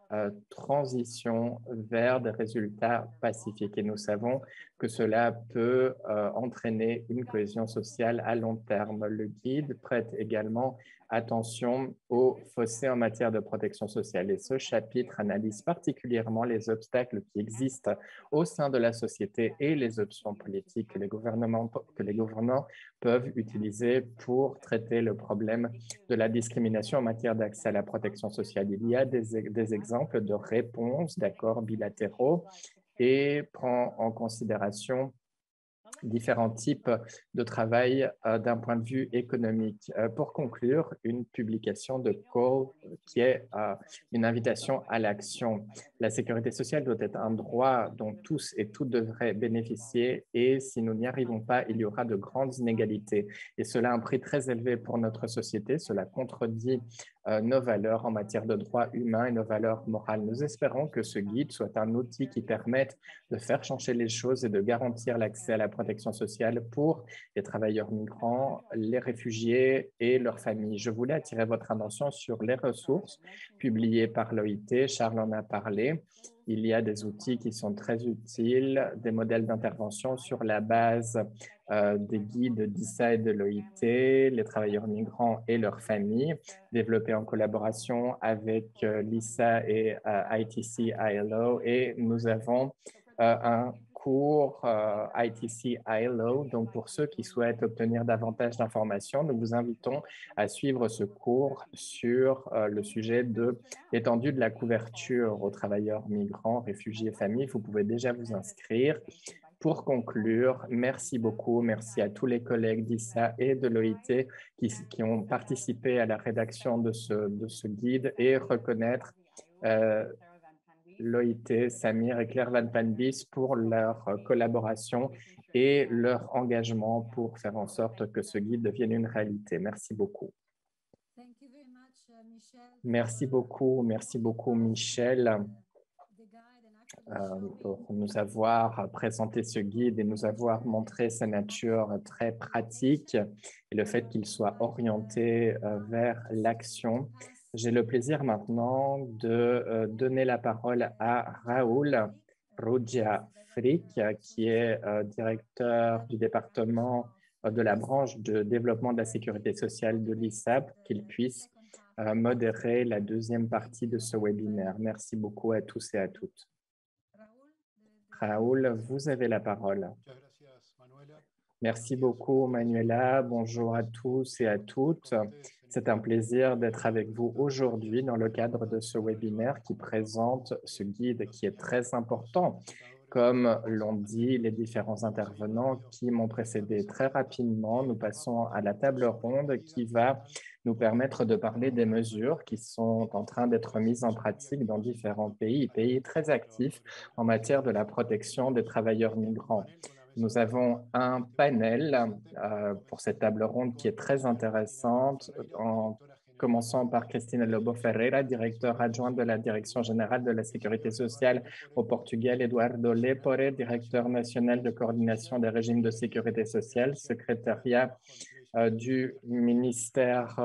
transition vers des résultats pacifiques. Et nous savons que cela peut entraîner une cohésion sociale à long terme. Le guide prête également attention aux fossés en matière de protection sociale. Et ce chapitre analyse particulièrement les obstacles qui existent au sein de la société et les options politiques que les gouvernements peuvent utiliser pour traiter le problème de la discrimination en matière d'accès à la protection sociale. Il y a des exemples de réponses d'accords bilatéraux et prend en considération différents types de travail d'un point de vue économique. Pour conclure, une publication de Call qui est une invitation à l'action. La sécurité sociale doit être un droit dont tous et toutes devraient bénéficier et si nous n'y arrivons pas, il y aura de grandes inégalités. Et cela a un prix très élevé pour notre société. Cela contredit nos valeurs en matière de droits humains et nos valeurs morales. Nous espérons que ce guide soit un outil qui permette de faire changer les choses et de garantir l'accès à la protection sociale pour les travailleurs migrants, les réfugiés et leurs familles. Je voulais attirer votre attention sur les ressources publiées par l'OIT. Charles en a parlé. Il y a des outils qui sont très utiles, des modèles d'intervention sur la base des guides d'ISA et de l'OIT, les travailleurs migrants et leurs familles, développés en collaboration avec l'ISA et ITC ILO. Et nous avons un cours ITC ILO. Donc, pour ceux qui souhaitent obtenir davantage d'informations, nous vous invitons à suivre ce cours sur le sujet de l'étendue de la couverture aux travailleurs migrants, réfugiés et familles. Vous pouvez déjà vous inscrire. Pour conclure, merci beaucoup. Merci à tous les collègues d'ISA et de l'OIT qui ont participé à la rédaction de ce guide et reconnaître l'OIT, Samir et Claire Van Panbis pour leur collaboration et leur engagement pour faire en sorte que ce guide devienne une réalité. Merci beaucoup. Merci beaucoup, Michel, pour nous avoir présenté ce guide et nous avoir montré sa nature très pratique et le fait qu'il soit orienté vers l'action. J'ai le plaisir maintenant de donner la parole à Raoul Ruggia Frick, qui est directeur du département de la branche de développement de la sécurité sociale de l'ISAP, qu'il puisse modérer la deuxième partie de ce webinaire. Merci beaucoup à tous et à toutes. Raoul, vous avez la parole. Merci beaucoup, Manuela. Bonjour à tous et à toutes. C'est un plaisir d'être avec vous aujourd'hui dans le cadre de ce webinaire qui présente ce guide qui est très important. Comme l'ont dit les différents intervenants qui m'ont précédé très rapidement, nous passons à la table ronde qui va nous permettre de parler des mesures qui sont en train d'être mises en pratique dans différents pays très actifs en matière de la protection des travailleurs migrants. Nous avons un panel pour cette table ronde qui est très intéressante, en commençant par Cristina Lobo Ferreira, directeur adjoint de la Direction générale de la sécurité sociale au Portugal, Eduardo Lepore, directeur national de coordination des régimes de sécurité sociale, secrétariat du ministère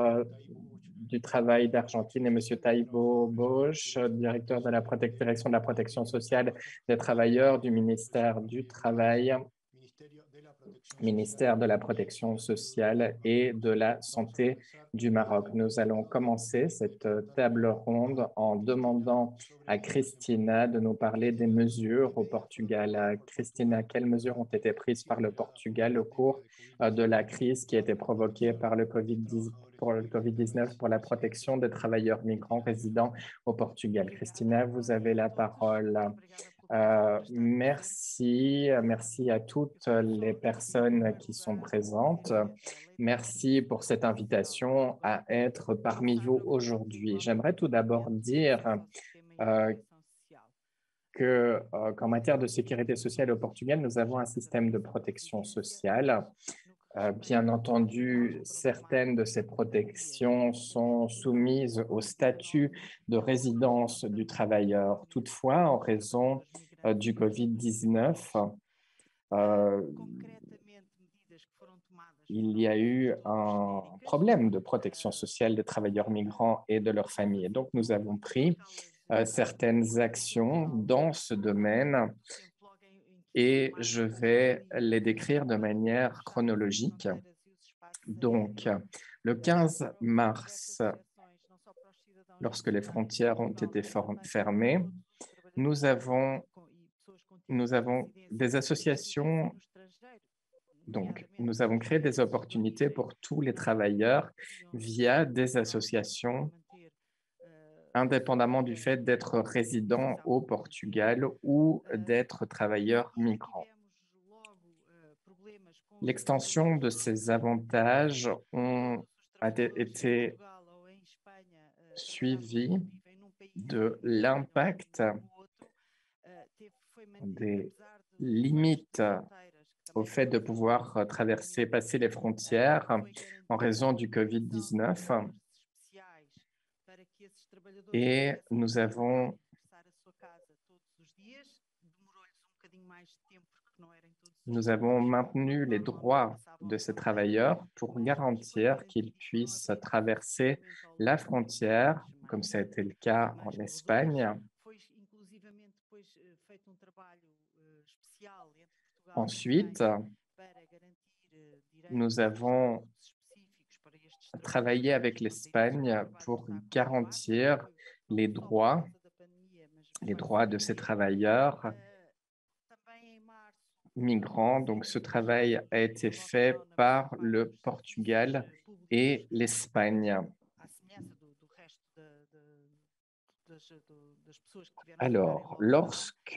du Travail d'Argentine, et M. Taibo Bosch, directeur de la direction de la protection sociale des travailleurs du ministère du Travail, ministère de la protection sociale et de la santé du Maroc. Nous allons commencer cette table ronde en demandant à Cristina de nous parler des mesures au Portugal. Cristina, quelles mesures ont été prises par le Portugal au cours de la crise qui a été provoquée par le Covid-19 pour la protection des travailleurs migrants résidant au Portugal? Cristina, vous avez la parole. Merci à toutes les personnes qui sont présentes. Merci pour cette invitation à être parmi vous aujourd'hui. J'aimerais tout d'abord dire qu'en matière de sécurité sociale au Portugal, nous avons un système de protection sociale. Bien entendu, certaines de ces protections sont soumises au statut de résidence du travailleur. Toutefois, en raison du Covid-19, il y a eu un problème de protection sociale des travailleurs migrants et de leurs familles. Donc, nous avons pris certaines actions dans ce domaine et je vais les décrire de manière chronologique. Donc, le 15 mars, lorsque les frontières ont été fermées, nous avons des associations. Donc, nous avons créé des opportunités pour tous les travailleurs via des associations, indépendamment du fait d'être résident au Portugal ou d'être travailleur migrant. L'extension de ces avantages a été suivie de l'impact des limites au fait de pouvoir passer les frontières en raison du Covid-19. Et nous avons maintenu les droits de ces travailleurs pour garantir qu'ils puissent traverser la frontière, comme ça a été le cas en Espagne. Ensuite, nous avons travaillé avec l'Espagne pour garantir les droits de ces travailleurs migrants. Donc, ce travail a été fait par le Portugal et l'Espagne. Alors, lorsque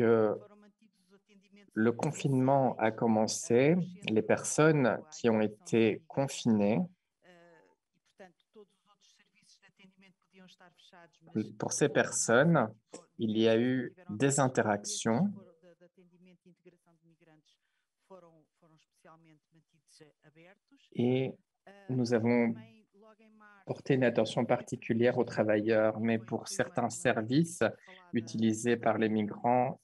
le confinement a commencé, les personnes qui ont été confinées, pour ces personnes, il y a eu des interactions et nous avons porté une attention particulière aux travailleurs, mais pour certains services utilisés par les migrants,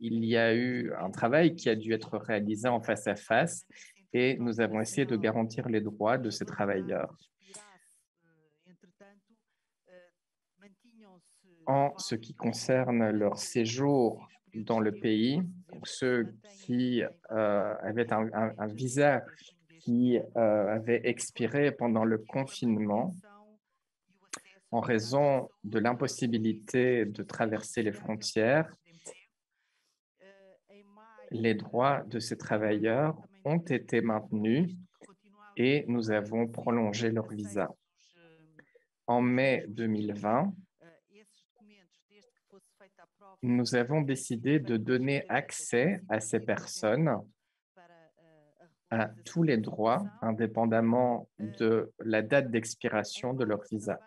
il y a eu un travail qui a dû être réalisé en face à face et nous avons essayé de garantir les droits de ces travailleurs. En ce qui concerne leur séjour dans le pays, donc ceux qui avaient un visa qui avait expiré pendant le confinement, en raison de l'impossibilité de traverser les frontières, les droits de ces travailleurs ont été maintenus et nous avons prolongé leur visa. En mai 2020, nous avons décidé de donner accès à ces personnes à tous les droits, indépendamment de la date d'expiration de leur visa.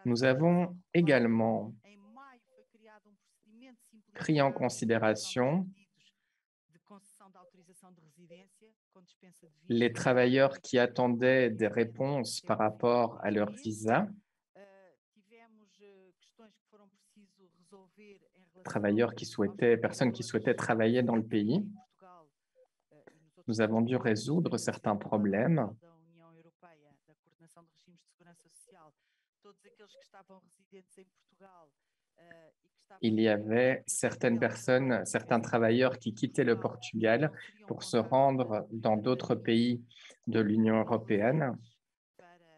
Nous avons également pris en considération les travailleurs qui attendaient des réponses par rapport à leur visa, personnes qui souhaitaient travailler dans le pays. Nous avons dû résoudre certains problèmes. Il y avait certaines personnes, certains travailleurs qui quittaient le Portugal pour se rendre dans d'autres pays de l'Union européenne.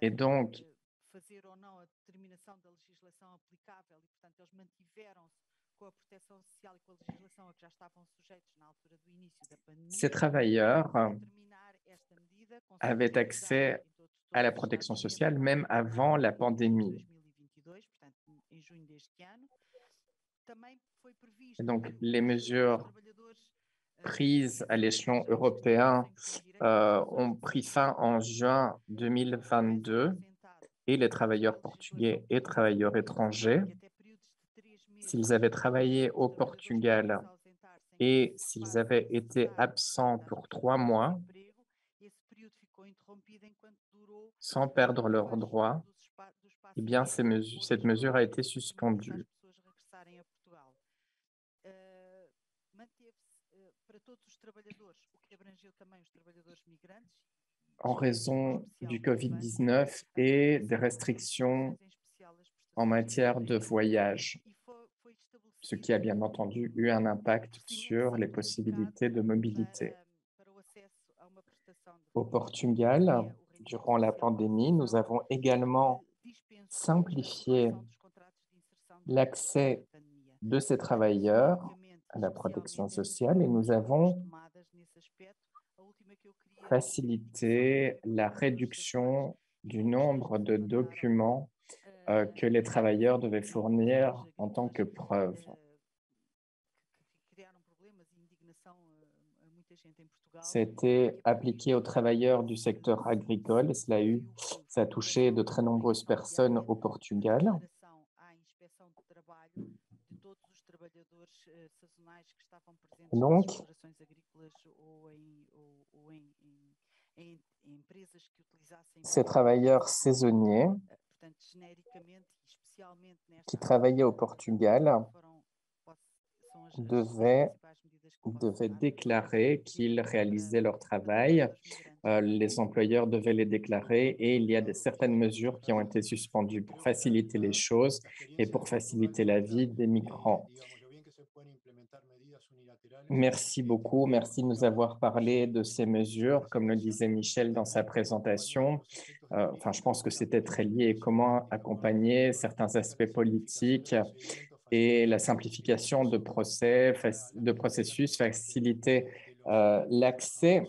Et donc, ces travailleurs avaient accès à la protection sociale même avant la pandémie. Et donc, les mesures prises à l'échelon européen ont pris fin en juin 2022 et les travailleurs portugais et travailleurs étrangers, s'ils avaient travaillé au Portugal et s'ils avaient été absents pour 3 mois, sans perdre leurs droits, eh bien, cette mesure a été suspendue. En raison du Covid-19 et des restrictions en matière de voyage, ce qui a bien entendu eu un impact sur les possibilités de mobilité. Au Portugal, durant la pandémie, nous avons également simplifié l'accès de ces travailleurs à la protection sociale et nous avons facilité la réduction du nombre de documents que les travailleurs devaient fournir en tant que preuve. C'était appliqué aux travailleurs du secteur agricole et ça a touché de très nombreuses personnes au Portugal. Donc, ces travailleurs saisonniers qui travaillaient au Portugal devaient déclarer qu'ils réalisaient leur travail. Les employeurs devaient les déclarer et il y a certaines mesures qui ont été suspendues pour faciliter les choses et pour faciliter la vie des migrants. Merci beaucoup. Merci de nous avoir parlé de ces mesures. Comme le disait Michel dans sa présentation, je pense que c'était très lié. Comment accompagner certains aspects politiques et la simplification de processus, faciliter l'accès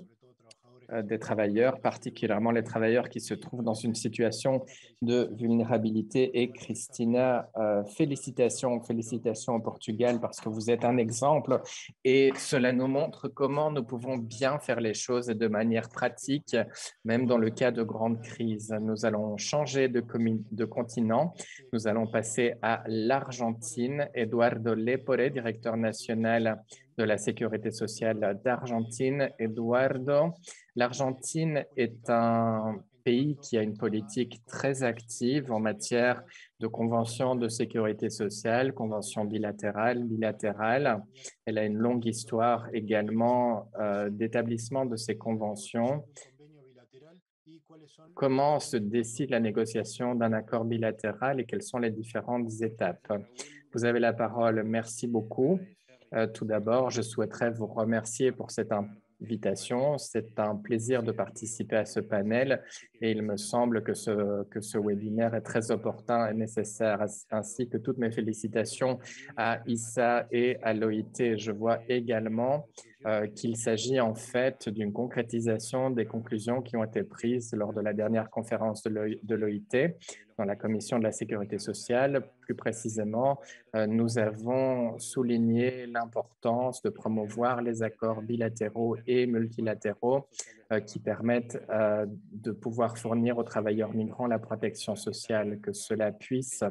des travailleurs, particulièrement les travailleurs qui se trouvent dans une situation de vulnérabilité. Et Christina, félicitations au Portugal parce que vous êtes un exemple et cela nous montre comment nous pouvons bien faire les choses de manière pratique, même dans le cas de grandes crises. Nous allons changer de continent. Nous allons passer à l'Argentine. Eduardo Lepore, directeur national de la Sécurité sociale d'Argentine. Eduardo, l'Argentine est un pays qui a une politique très active en matière de conventions de sécurité sociale, conventions bilatérales. Elle a une longue histoire également d'établissement de ces conventions. Comment se décide la négociation d'un accord bilatéral et quelles sont les différentes étapes? Vous avez la parole. Merci beaucoup. Tout d'abord, je souhaiterais vous remercier pour cette invitation. C'est un plaisir de participer à ce panel et il me semble que ce webinaire est très opportun et nécessaire, ainsi que toutes mes félicitations à Issa et à l'OIT. Je vois également qu'il s'agit en fait d'une concrétisation des conclusions qui ont été prises lors de la dernière conférence de l'OIT dans la Commission de la Sécurité sociale. Plus précisément, nous avons souligné l'importance de promouvoir les accords bilatéraux et multilatéraux qui permettent de pouvoir fournir aux travailleurs migrants la protection sociale, que cela puisse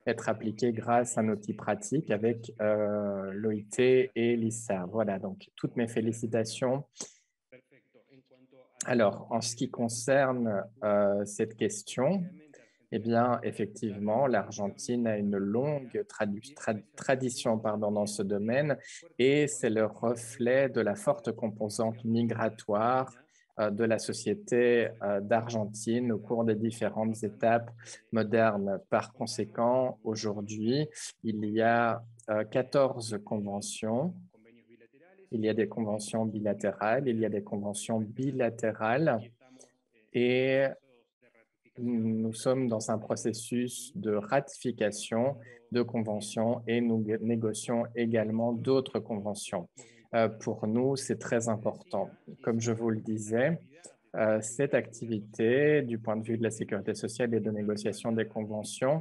être appliqué grâce à un outil pratique avec l'OIT et l'ISA. Voilà, donc toutes mes félicitations. Alors, en ce qui concerne cette question, Eh bien, effectivement, l'Argentine a une longue tradition dans ce domaine et c'est le reflet de la forte composante migratoire de la société d'Argentine au cours des différentes étapes modernes. Par conséquent, aujourd'hui, il y a 14 conventions. Il y a des conventions bilatérales, il y a des conventions bilatérales et nous sommes dans un processus de ratification de conventions et nous négocions également d'autres conventions. Pour nous, c'est très important. Comme je vous le disais, cette activité, du point de vue de la sécurité sociale et de négociation des conventions,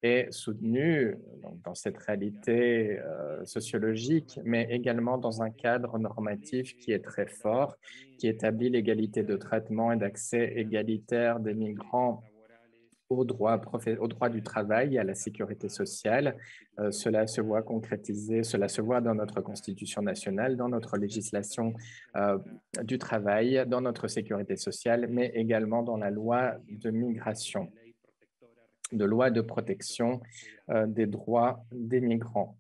est soutenue dans cette réalité sociologique, mais également dans un cadre normatif qui est très fort, qui établit l'égalité de traitement et d'accès égalitaire des migrants au droit du travail et à la sécurité sociale. Cela se voit concrétisé, cela se voit dans notre Constitution nationale, dans notre législation du travail, dans notre sécurité sociale, mais également dans la loi de migration, de loi de protection des droits des migrants.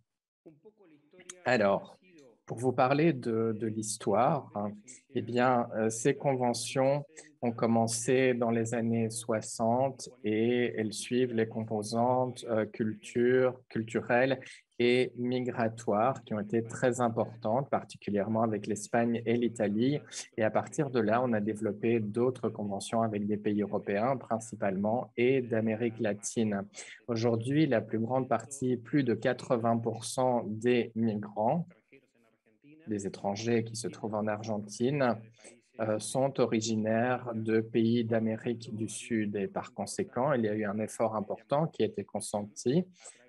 Alors, pour vous parler de l'histoire, eh bien, ces conventions ont commencé dans les années 60 et elles suivent les composantes culturelles et migratoires qui ont été très importantes, particulièrement avec l'Espagne et l'Italie. Et à partir de là, on a développé d'autres conventions avec des pays européens principalement et d'Amérique latine. Aujourd'hui, la plus grande partie, plus de 80% des migrants, des étrangers qui se trouvent en Argentine, sont originaires de pays d'Amérique du Sud. Et par conséquent, il y a eu un effort important qui a été consenti,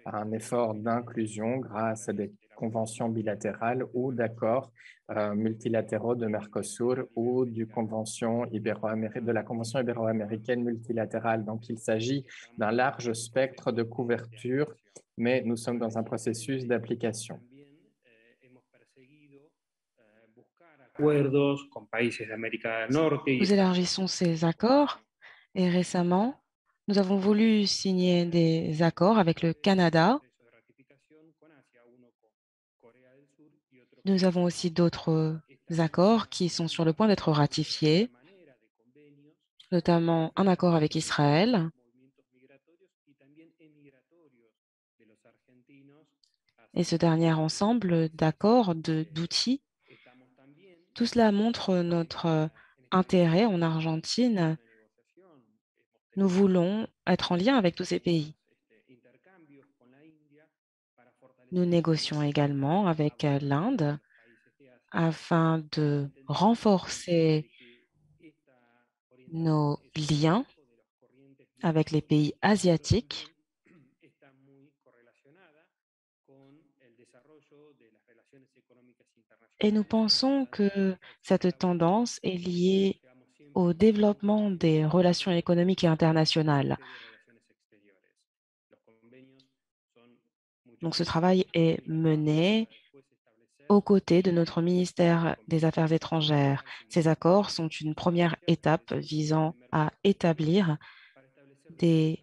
un effort d'inclusion grâce à des conventions bilatérales ou d'accords multilatéraux de Mercosur ou de la Convention ibéro-américaine multilatérale. Donc, il s'agit d'un large spectre de couverture, mais nous sommes dans un processus d'application. Nous élargissons ces accords et récemment, nous avons voulu signer des accords avec le Canada. Nous avons aussi d'autres accords qui sont sur le point d'être ratifiés, notamment un accord avec Israël. Et ce dernier ensemble d'accords, d'outils, tout cela montre notre intérêt en Argentine. Nous voulons être en lien avec tous ces pays. Nous négocions également avec l'Inde afin de renforcer nos liens avec les pays asiatiques. Et nous pensons que cette tendance est liée au développement des relations économiques et internationales. Donc, ce travail est mené aux côtés de notre ministère des Affaires étrangères. Ces accords sont une première étape visant à établir des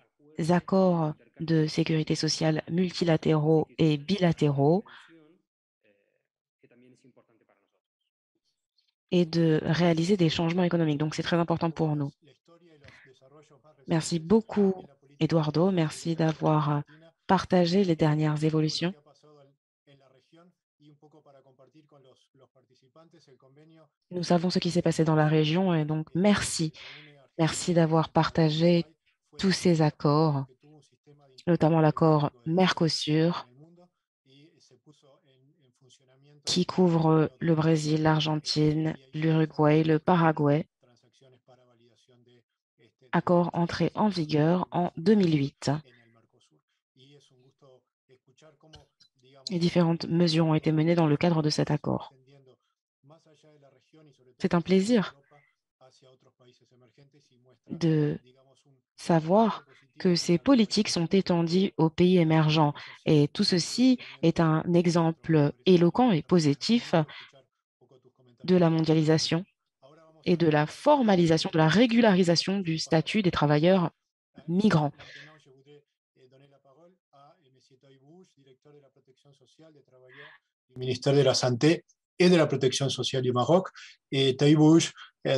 accords de sécurité sociale multilatéraux et bilatéraux et de réaliser des changements économiques. Donc, c'est très important pour nous. Merci beaucoup, Eduardo. Merci d'avoir partagé les dernières évolutions. Nous savons ce qui s'est passé dans la région et donc merci. Merci d'avoir partagé tous ces accords, notamment l'accord Mercosur qui couvre le Brésil, l'Argentine, l'Uruguay, le Paraguay, accord entré en vigueur en 2008. Et différentes mesures ont été menées dans le cadre de cet accord. C'est un plaisir de savoir que ces politiques sont étendues aux pays émergents. Et tout ceci est un exemple éloquent et positif de la mondialisation et de la formalisation, de la régularisation du statut des travailleurs migrants. Maintenant, je voudrais donner la parole à M. Taïbouch, directeur de la protection sociale des travailleurs du ministère de la Santé et de la protection sociale du Maroc. Et Taïbouch a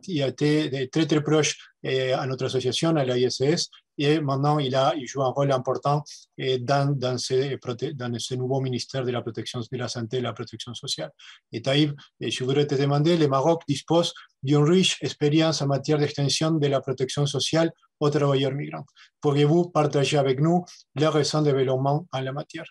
été très, très proche à notre association, à l'ISS, et maintenant il joue un rôle important dans ce nouveau ministère de la protection de la santé et de la protection sociale. Et Taïb, je voudrais te demander, le Maroc dispose d'une riche expérience en matière d'extension de la protection sociale aux travailleurs migrants. Pourriez-vous partager avec nous les récents développements en la matière?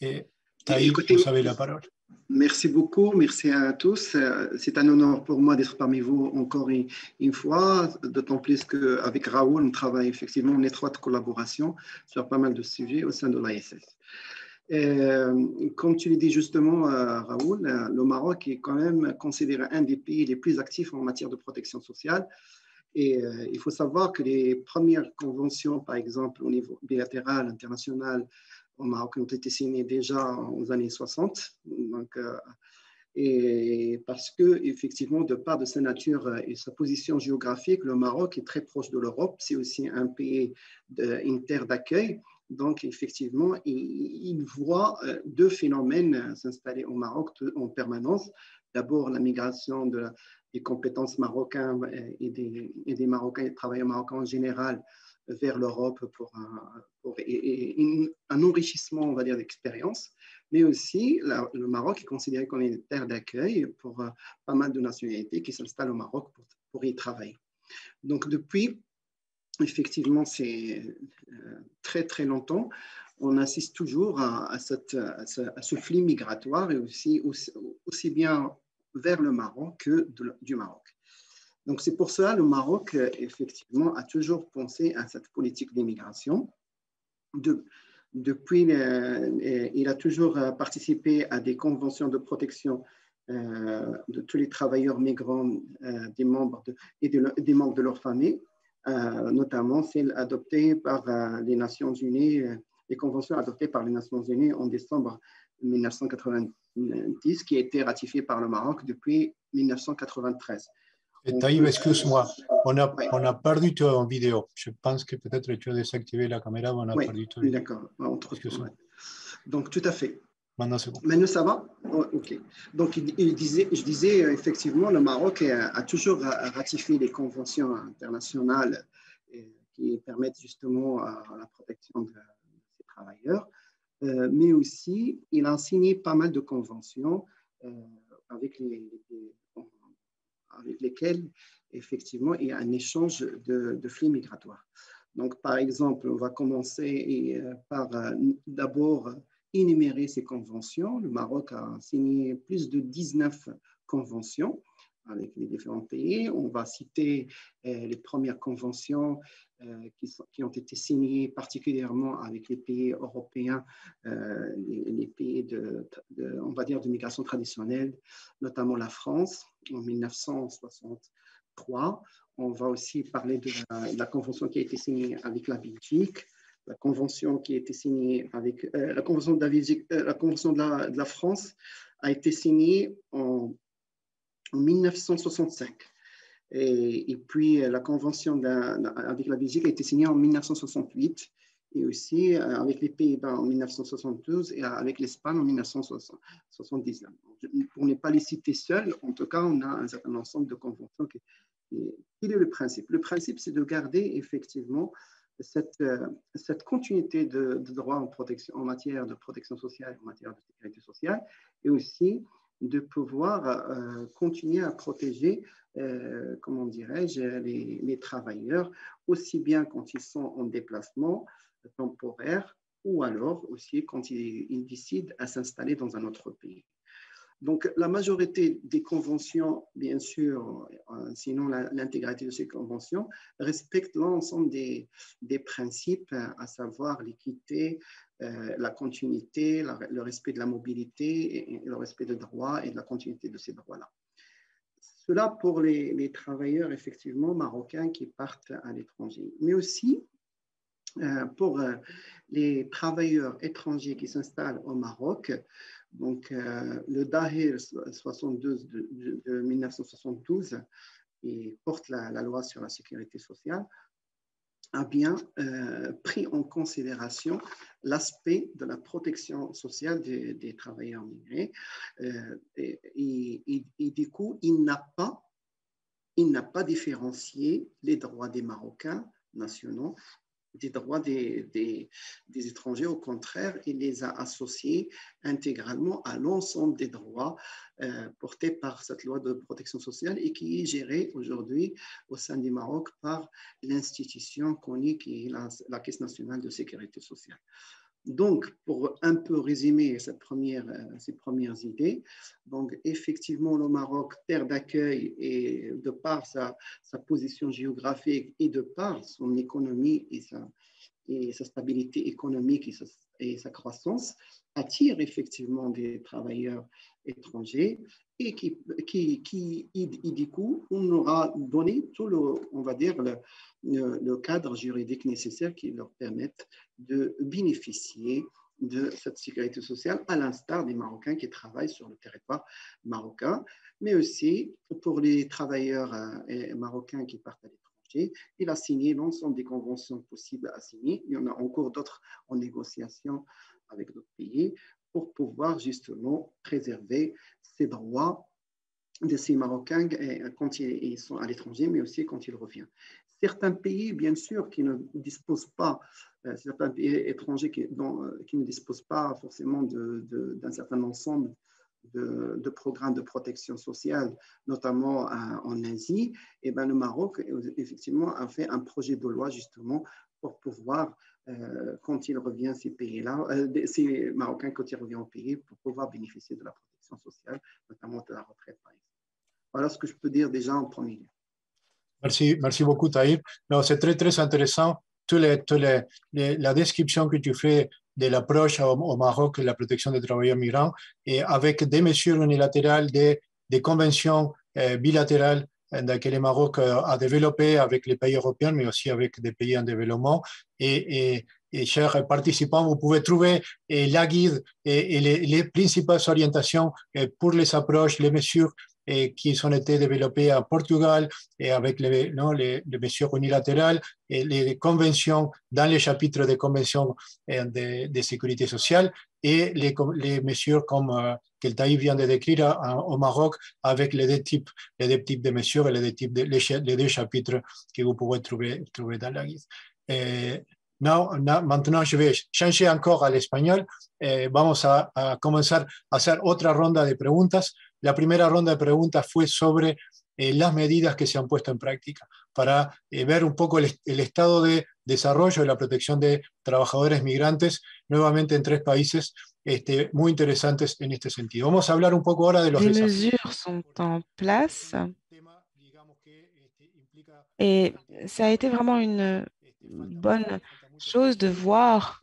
Et Taïb, vous avez la parole. Merci beaucoup, merci à tous. C'est un honneur pour moi d'être parmi vous encore une fois, d'autant plus qu'avec Raoul, on travaille effectivement en étroite collaboration sur pas mal de sujets au sein de l'ISS. Comme tu l'as dit justement, Raoul, le Maroc est quand même considéré un des pays les plus actifs en matière de protection sociale. Et il faut savoir que les premières conventions, par exemple au niveau bilatéral, international, au Maroc ont été signées déjà aux années 60. Donc, et parce que, effectivement, de par de sa nature et sa position géographique, le Maroc est très proche de l'Europe. C'est aussi un pays, une terre d'accueil. Donc, effectivement, il voit deux phénomènes s'installer au Maroc en permanence. D'abord, la migration des compétences marocaines et des Marocains, des travailleurs marocains en général, vers l'Europe pour un enrichissement, on va dire, d'expérience. Mais aussi, le Maroc est considéré comme une terre d'accueil pour pas mal de nationalités qui s'installent au Maroc pour y travailler. Donc, depuis, effectivement, c'est très, très longtemps, on assiste toujours à ce flux migratoire et aussi bien vers le Maroc que du Maroc. Donc, c'est pour cela que le Maroc, effectivement, a toujours pensé à cette politique d'immigration. Depuis, il a toujours participé à des conventions de protection de tous les travailleurs migrants, des membres de leur famille, notamment celles adoptées par les Nations Unies, les conventions adoptées par les Nations Unies en décembre 1990, qui a été ratifiée par le Maroc depuis 1993. Taïb, excuse-moi, on a perdu ton vidéo. Je pense que peut-être tu as désactivé la caméra, mais on a perdu ton vidéo. D'accord. Donc, tout à fait. Maintenant, c'est bon. Maintenant, ça va? Oh, OK. Donc, je disais, effectivement, le Maroc a toujours ratifié les conventions internationales qui permettent justement la protection de ces travailleurs. Mais aussi, il a signé pas mal de conventions avec lesquelles, effectivement, il y a un échange de flux migratoires. Donc, par exemple, on va commencer par d'abord énumérer ces conventions. Le Maroc a signé plus de 19 conventions avec les différents pays. On va citer les premières conventions qui ont été signées particulièrement avec les pays européens, les pays on va dire, de migration traditionnelle, notamment la France en 1963. On va aussi parler de la convention qui a été signée avec la Belgique, la convention qui a été signée avec la convention de la Belgique, la convention de la France a été signée en 1965. Et puis, la convention avec la Belgique a été signée en 1968 et aussi avec les Pays-Bas en 1972 et avec l'Espagne en 1979. Pour ne pas les citer seuls, en tout cas, on a un certain ensemble de conventions. Quel est le principe? Le principe, c'est de garder effectivement cette continuité de droit en matière de protection sociale, en matière de sécurité sociale, et aussi de pouvoir continuer à protéger, comment dirais-je, les travailleurs, aussi bien quand ils sont en déplacement temporaire ou alors aussi quand ils décident à s'installer dans un autre pays. Donc, la majorité des conventions, bien sûr, sinon l'intégralité de ces conventions, respectent l'ensemble des principes, à savoir l'équité, la continuité, le respect de la mobilité et le respect des droits et de la continuité de ces droits-là. Cela pour les travailleurs, effectivement, marocains qui partent à l'étranger, mais aussi pour les travailleurs étrangers qui s'installent au Maroc. Donc, le Dahir 72 de 1972 et porte la loi sur la sécurité sociale, a bien pris en considération l'aspect de la protection sociale des travailleurs migrants. Et du coup, il n'a pas différencié les droits des Marocains nationaux des droits des étrangers. Au contraire, il les a associés intégralement à l'ensemble des droits portés par cette loi de protection sociale et qui est gérée aujourd'hui au sein du Maroc par l'institution connue qui est la Caisse nationale de sécurité sociale. Donc, pour un peu résumer ces premières idées, donc effectivement, le Maroc, terre d'accueil, et de par sa position géographique et de par son économie et sa stabilité économique et sa croissance, attire effectivement des travailleurs étrangers et du coup, on aura donné tout on va dire, le cadre juridique nécessaire qui leur permette de bénéficier de cette sécurité sociale, à l'instar des Marocains qui travaillent sur le territoire marocain, mais aussi pour les travailleurs marocains qui partent à l'étranger. Il a signé l'ensemble des conventions possibles à signer. Il y en a encore d'autres en négociation avec d'autres pays pour pouvoir justement préserver ces droits de ces Marocains quand ils sont à l'étranger, mais aussi quand ils reviennent. Certains pays, bien sûr, qui ne disposent pas, certains pays étrangers qui ne disposent pas forcément d'un certain ensemble de programmes de protection sociale, notamment en Asie, et ben le Maroc, effectivement, a fait un projet de loi justement pour pouvoir, quand ils reviennent ces pays-là, ces Marocains, quand ils reviennent au pays, pour pouvoir bénéficier de la protection sociale, notamment de la retraite, par exemple. Voilà ce que je peux dire déjà en premier lieu. Merci beaucoup, Tahir. C'est très, très intéressant, la description que tu fais de l'approche au Maroc de la protection des travailleurs migrants, et avec des mesures unilatérales, des conventions bilatérales que le Maroc a développées avec les pays européens, mais aussi avec des pays en développement. Et chers participants, vous pouvez trouver la guide et les principales orientations pour les approches, les mesures qui ont été développées en Portugal et avec les mesures unilatérales et les conventions dans les chapitres des conventions de sécurité sociale et les mesures comme que Tahir vient de décrire au Maroc avec les deux types de mesures et les deux chapitres que vous pouvez trouver dans la guide. Maintenant, je vais changer encore al español. Vamos a comenzar a hacer otra ronda de preguntas. La primera ronda de preguntas fue sobre las medidas que se han puesto en práctica para ver un poco el estado de desarrollo de la protección de trabajadores migrantes, nuevamente en 3 países muy interesantes en este sentido. Vamos a hablar un poco ahora de los Des desafíos. mesures sont en place et ça a été vraiment une bonne chose de voir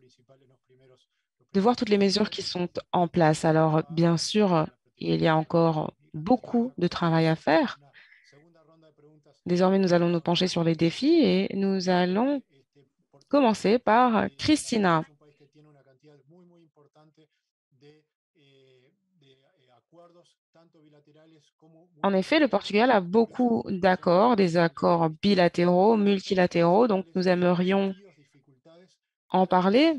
toutes les mesures qui sont en place. Alors, bien sûr, il y a encore beaucoup de travail à faire. Désormais, nous allons nous pencher sur les défis et nous allons commencer par Christina. En effet, le Portugal a beaucoup d'accords, des accords bilatéraux, multilatéraux, donc nous aimerions en parler.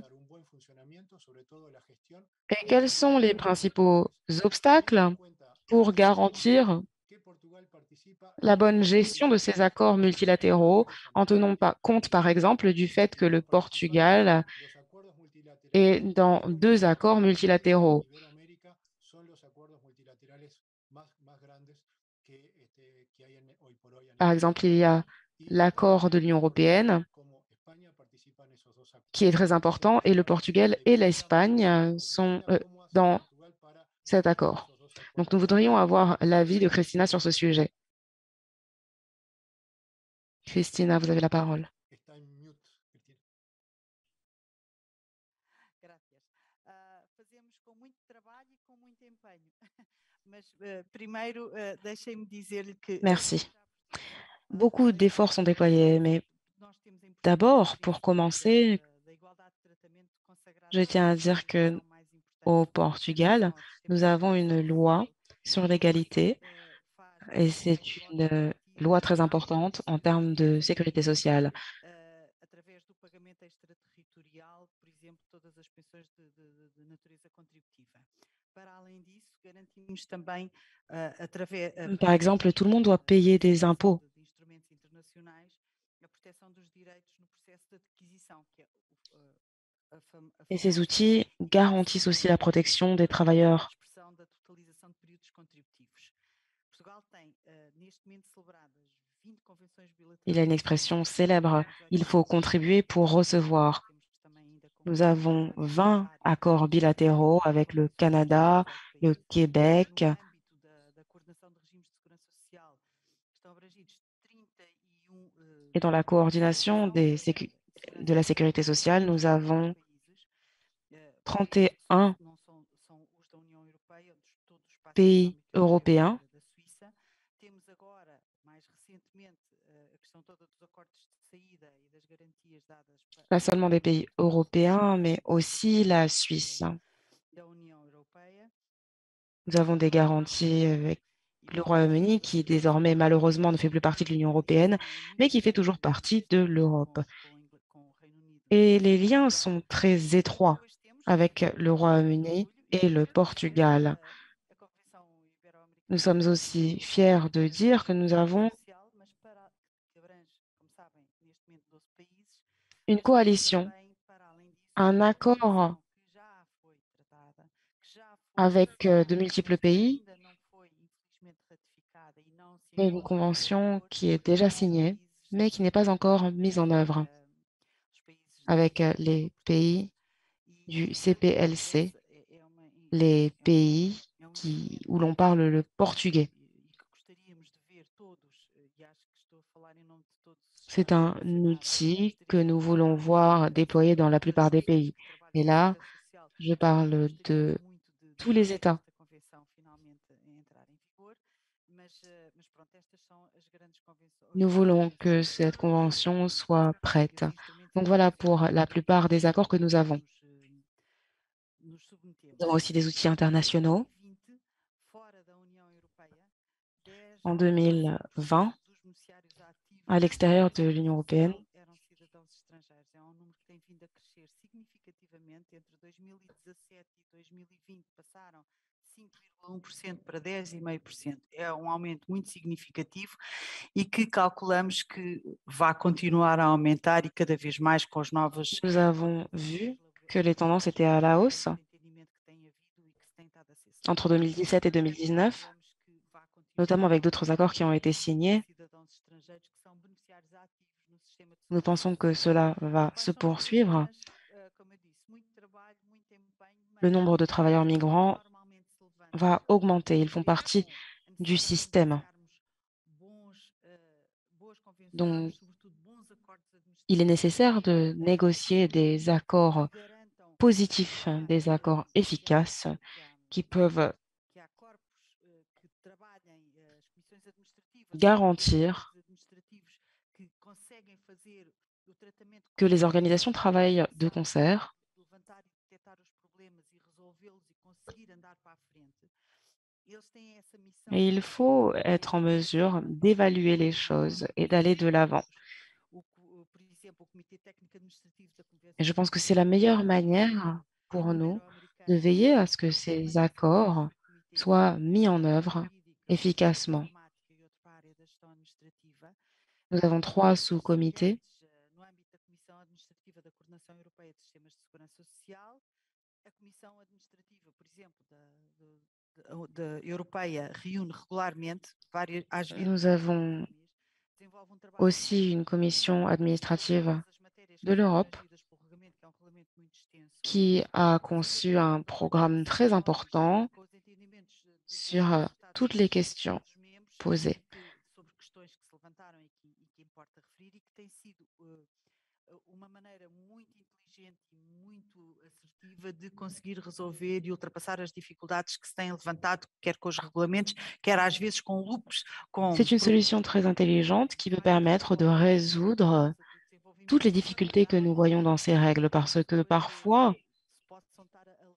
Et quels sont les principaux obstacles pour garantir la bonne gestion de ces accords multilatéraux, en tenant compte, par exemple, du fait que le Portugal est dans 2 accords multilatéraux. Par exemple, il y a l'accord de l'Union européenne qui est très important et le Portugal et l'Espagne sont dans cet accord. Donc, nous voudrions avoir l'avis de Christina sur ce sujet. Christina, vous avez la parole. Merci. Beaucoup d'efforts sont déployés, mais d'abord, pour commencer, je tiens à dire que au Portugal, nous avons une loi sur l'égalité et c'est une loi très importante en termes de sécurité sociale. extraterritorial, por exemplo, todas as pensões de natureza contributiva. Para além disso, garantimos também, através Par exemple, tout le monde doit payer des impôts. de instrumentos internacionais, a proteção dos direitos no processo de adquisição, que é Et ces outils garantissent aussi la protection des travailleurs. expressão da totalização de períodos contributivos. Portugal tem, neste momento, celebradas 20 convenções bilaterais. Il y a une expression célèbre, il faut contribuer pour recevoir. Nous avons 20 accords bilatéraux avec le Canada, le Québec, No âmbito da coordenação de regimes de segurança social, estão abrangidos 31 et dans la coordination de la sécurité sociale, nous avons 31 não são os da União Europeia, todos os países pays da União européens. da Suíça. Temos agora, mais recentemente, a questão toda dos acordos de saída e das garantias dadas Pas seulement des pays européens, mais aussi la Suisse. da União Europeia. Nous avons des garanties avec le Royaume-Uni, qui désormais malheureusement ne fait plus partie de l'Union européenne, mais qui fait toujours partie de l'Europe. Et les liens sont très étroits avec le Royaume-Uni et le Portugal. Nous sommes aussi fiers de dire que nous avons une coalition, un accord avec de multiples pays et une convention qui est déjà signée, mais qui n'est pas encore mise en œuvre avec les pays du CPLC, les pays où l'on parle le portugais. C'est un outil que nous voulons voir déployé dans la plupart des pays. Et là, je parle de tous les États. Nous voulons que cette convention soit prête. Donc voilà pour la plupart des accords que nous avons. Nous avons aussi des outils internationaux. En 2020, à l'extérieur de l'Union européenne, entre 2017 e 2020 passaram 5,1% para 10,5%. É aumento muito significativo e que calculamos que vai continuar a aumentar e cada vez mais com as novas. Nous avons vu que les tendances étaient à la hausse entre 2017 et 2019, notamment avec d'autres accords qui ont été signés. Nous pensons que cela va se poursuivre. Le nombre de travailleurs migrants va augmenter. Ils font partie du système. Donc, il est nécessaire de négocier des accords positifs, des accords efficaces qui peuvent garantir que les organisations travaillent de concert et il faut être en mesure d'évaluer les choses et d'aller de l'avant. Et je pense que c'est la meilleure manière pour nous de veiller à ce que ces accords soient mis en œuvre efficacement. Nous avons 3 sous-comités. Nous avons aussi une commission administrative de l'Europe qui a conçu un programme très important sur toutes les questions posées. Uma maneira muito inteligente e muito assertiva de conseguir resolver e ultrapassar as dificuldades que se têm levantado, quer com os regulamentos, quer às vezes com loops. C'est une solution très intelligente qui peut permettre de résoudre toutes les difficultés que nous voyons dans ces règles, parce que parfois,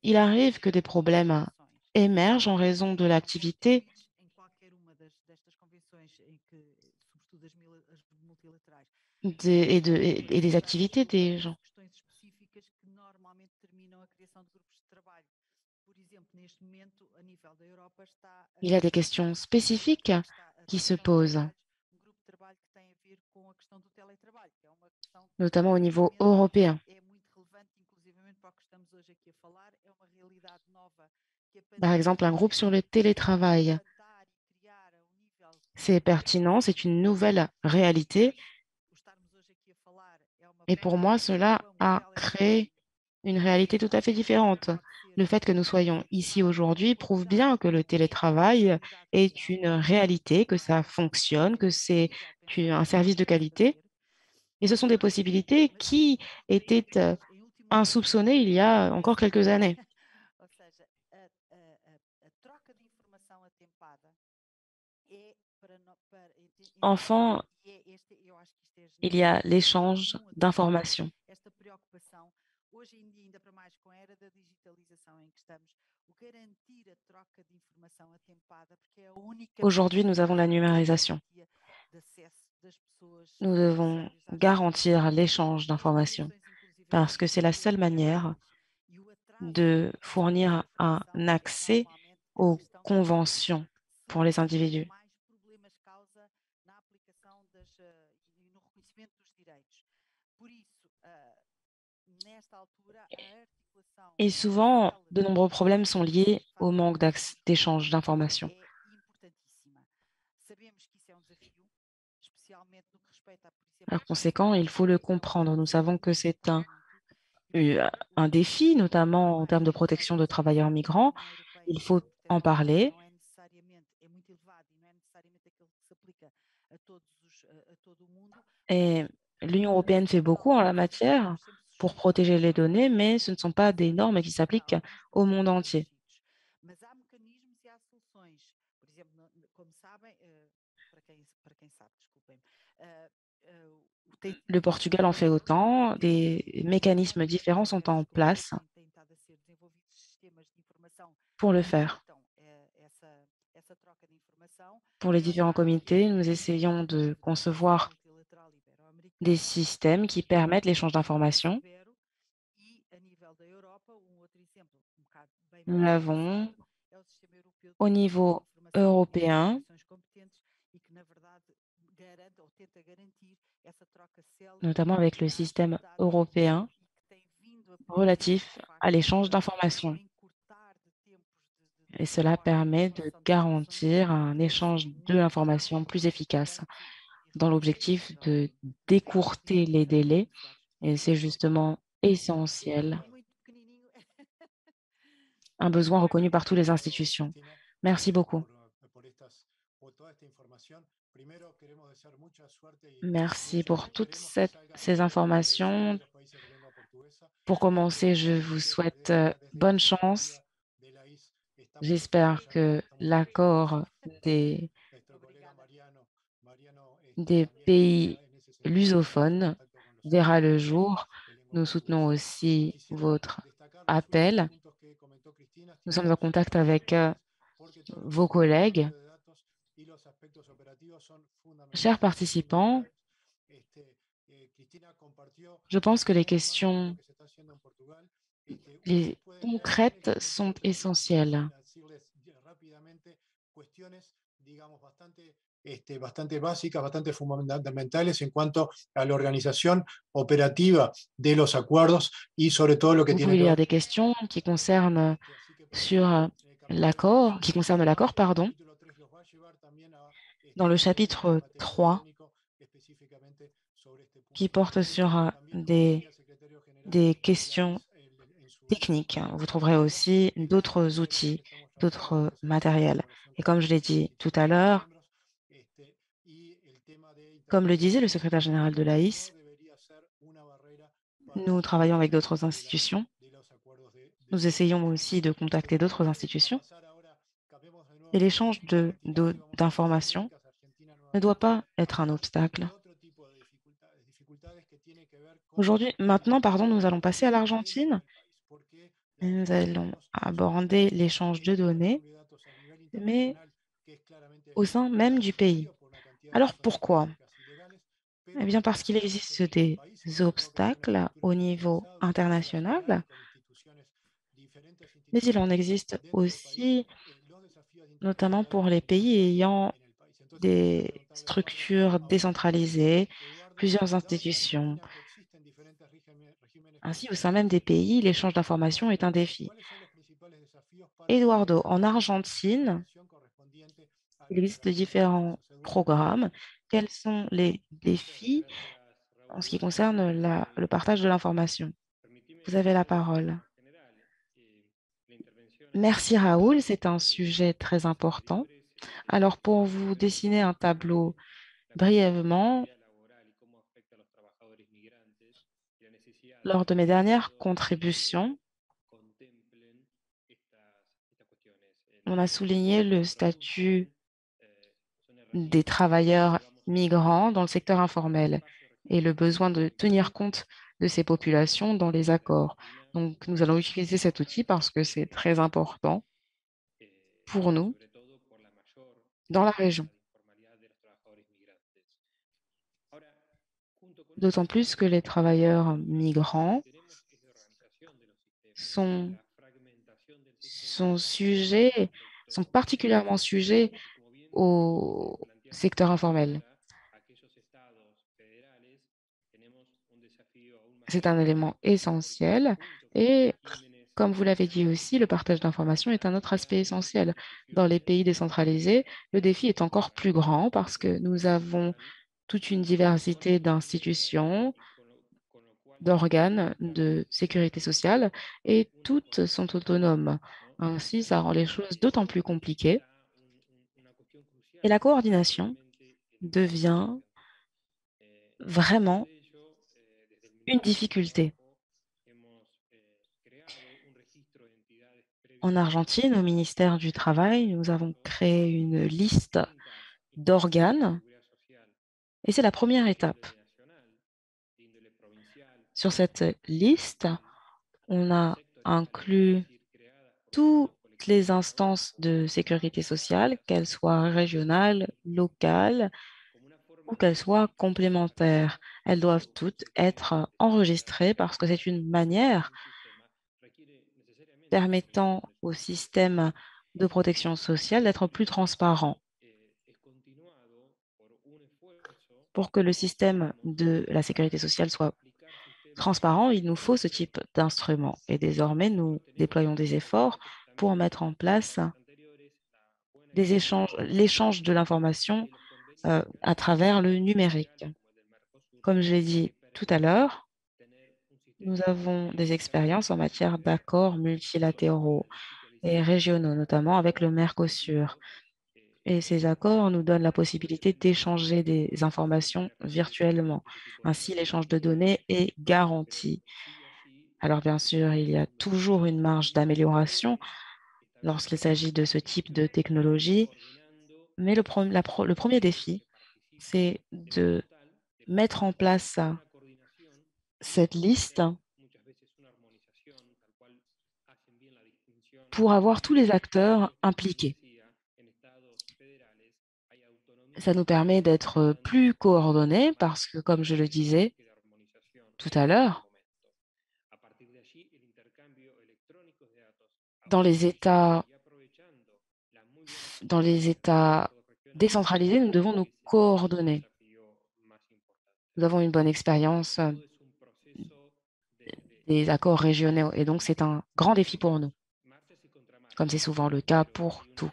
il arrive que des problèmes émergent en raison de l'activité et des activités des gens. Il y a des questions spécifiques qui se posent, notamment au niveau européen. Par exemple, un groupe sur le télétravail. C'est pertinent, c'est une nouvelle réalité. Et pour moi, cela a créé une réalité tout à fait différente. Le fait que nous soyons ici aujourd'hui prouve bien que le télétravail est une réalité, que ça fonctionne, que c'est un service de qualité. Et ce sont des possibilités qui étaient insoupçonnées il y a encore quelques années. Enfin, il y a l'échange d'informations. Aujourd'hui, nous avons la numérisation. Nous devons garantir l'échange d'informations parce que c'est la seule manière de fournir un accès aux conventions pour les individus. Et souvent, de nombreux problèmes sont liés au manque d'échange d'informations. Par conséquent, il faut le comprendre. Nous savons que c'est un défi, notamment en termes de protection de travailleurs migrants. Il faut en parler. Et l'Union européenne fait beaucoup en la matière pour protéger les données, mais ce ne sont pas des normes qui s'appliquent au monde entier. Le Portugal en fait autant, des mécanismes différents sont en place pour le faire. Pour les différents comités, nous essayons de concevoir des systèmes qui permettent l'échange d'informations. Nous l'avons au niveau européen, notamment avec le système européen relatif à l'échange d'informations. Et cela permet de garantir un échange de l'information plus efficace dans l'objectif de décourter les délais. Et c'est justement essentiel, un besoin reconnu par toutes les institutions. Merci beaucoup. Merci pour toutes ces informations. Pour commencer, je vous souhaite bonne chance. J'espère que l'accord des pays lusophones verra le jour. Nous soutenons aussi votre appel. Nous sommes en contact avec vos collègues. Chers participants, je pense que les questions concrètes sont essentielles. Bastante básicas, bastante fundamentales en cuanto a la organización operativa de los acuerdos y sobre todo lo que tiene que ver. Vous pouvez lire des questions qui concernent l'accord, pardon, dans le chapitre 3, qui porte sur des questions techniques. Vous trouverez aussi d'autres outils, d'autres matériels. Et comme je l'ai dit tout à l'heure, comme le disait le secrétaire général de l'AIS, nous travaillons avec d'autres institutions. Nous essayons aussi de contacter d'autres institutions. Et l'échange d'informations ne doit pas être un obstacle. Maintenant, nous allons passer à l'Argentine. Nous allons aborder l'échange de données, mais au sein même du pays. Alors pourquoi? Eh bien parce qu'il existe des obstacles au niveau international. Mais il en existe aussi, notamment pour les pays ayant des structures décentralisées, plusieurs institutions. Ainsi, au sein même des pays, l'échange d'informations est un défi. Eduardo, en Argentine, il existe différents programmes. Quels sont les défis en ce qui concerne le partage de l'information? Vous avez la parole. Merci Raoul, c'est un sujet très important. Alors, pour vous dessiner un tableau brièvement, lors de mes dernières contributions, on a souligné le statut des travailleurs migrants dans le secteur informel et le besoin de tenir compte de ces populations dans les accords. Donc, nous allons utiliser cet outil parce que c'est très important pour nous dans la région. D'autant plus que les travailleurs migrants sont particulièrement sujets au secteur informel. C'est un élément essentiel et, comme vous l'avez dit aussi, le partage d'informations est un autre aspect essentiel. Dans les pays décentralisés, le défi est encore plus grand parce que nous avons toute une diversité d'institutions, d'organes de sécurité sociale et toutes sont autonomes. Ainsi, ça rend les choses d'autant plus compliquées et la coordination devient vraiment une difficulté. En Argentine, au ministère du Travail, nous avons créé une liste d'organes et c'est la première étape. Sur cette liste, on a inclus toutes les instances de sécurité sociale, qu'elles soient régionales, locales ou qu'elles soient complémentaires. Elles doivent toutes être enregistrées parce que c'est une manière permettant au système de protection sociale d'être plus transparent. Pour que le système de la sécurité sociale soit transparent, il nous faut ce type d'instrument. Et désormais, nous déployons des efforts pour mettre en place l'échange de l'information à travers le numérique. Comme je l'ai dit tout à l'heure, nous avons des expériences en matière d'accords multilatéraux et régionaux, notamment avec le Mercosur. Et ces accords nous donnent la possibilité d'échanger des informations virtuellement. Ainsi, l'échange de données est garanti. Alors, bien sûr, il y a toujours une marge d'amélioration lorsqu'il s'agit de ce type de technologie, mais le premier défi, c'est de mettre en place cette liste pour avoir tous les acteurs impliqués. Ça nous permet d'être plus coordonnés parce que, comme je le disais tout à l'heure, dans les États décentralisés, nous devons nous coordonner. Nous avons une bonne expérience des accords régionaux et donc c'est un grand défi pour nous, comme c'est souvent le cas pour tout.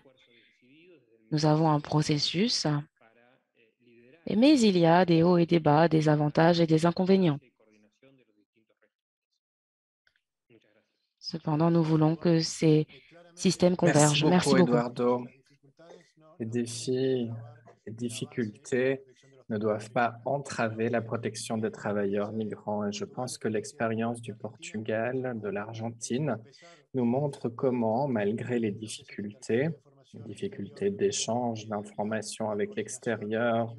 Nous avons un processus, mais il y a des hauts et des bas, des avantages et des inconvénients. Cependant, nous voulons que ces systèmes Merci convergent. beaucoup, Merci beaucoup. Eduardo. Les défis, les difficultés ne doivent pas entraver la protection des travailleurs migrants. Et je pense que l'expérience du Portugal, de l'Argentine, nous montre comment, malgré les difficultés d'échange d'informations avec l'extérieur,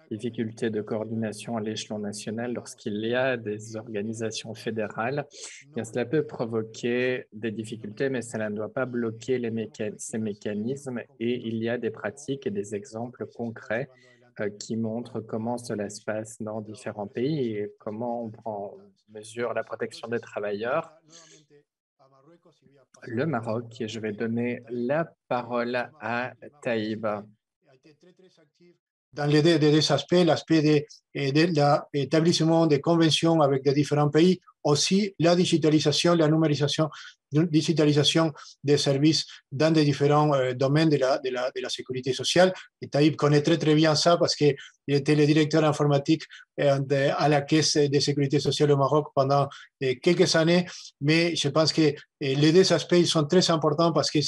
difficultés de coordination à l'échelon national lorsqu'il y a des organisations fédérales, bien, cela peut provoquer des difficultés, mais cela ne doit pas bloquer ces mécanismes. Et il y a des pratiques et des exemples concrets qui montrent comment cela se passe dans différents pays et comment on prend en mesure la protection des travailleurs. le Maroc et je vais donner la parole à Taïb. Dans les deux aspects, l'aspect de l'établissement des conventions avec des différents pays, aussi la digitalisation, la numérisation, digitalisation des services dans des différents domaines de la sécurité sociale. Et Taïb connaît très bien ça parce qu'il était le directeur informatique à la Caisse de sécurité sociale au Maroc pendant quelques années. Mais je pense que les deux aspects sont très importants parce que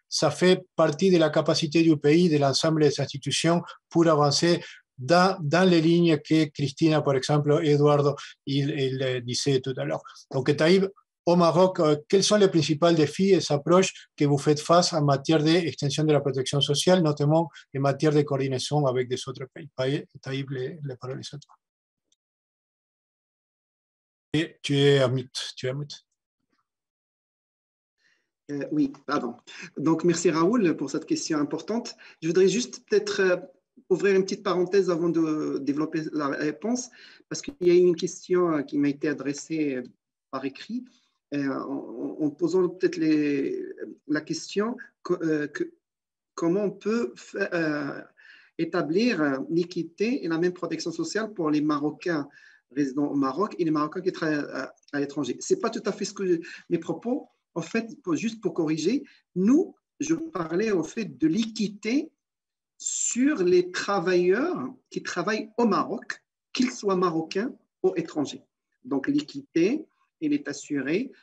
ça fait partie de la capacité du pays, de l'ensemble des institutions pour avancer dans les lignes que Christina, par exemple, Eduardo, il disait tout à l'heure. Donc, Taïb, au Maroc, quels sont les principaux défis et approches que vous faites face en matière d'extension de la protection sociale, notamment en matière de coordination avec des autres pays? Taïb, les paroles sont à toi. Et tu es à mute. Oui, pardon. Donc, merci Raoul pour cette question importante. Je voudrais juste peut-être ouvrir une petite parenthèse avant de développer la réponse, parce qu'il y a une question qui m'a été adressée par écrit, en posant peut-être la question comment on peut établir l'équité et la même protection sociale pour les Marocains résidant au Maroc et les Marocains qui travaillent à l'étranger. Ce n'est pas tout à fait mes propos. En fait, juste pour corriger, je parlais en fait de l'équité sur les travailleurs qui travaillent au Maroc, qu'ils soient marocains ou étrangers. Donc, l'équité, elle est assurée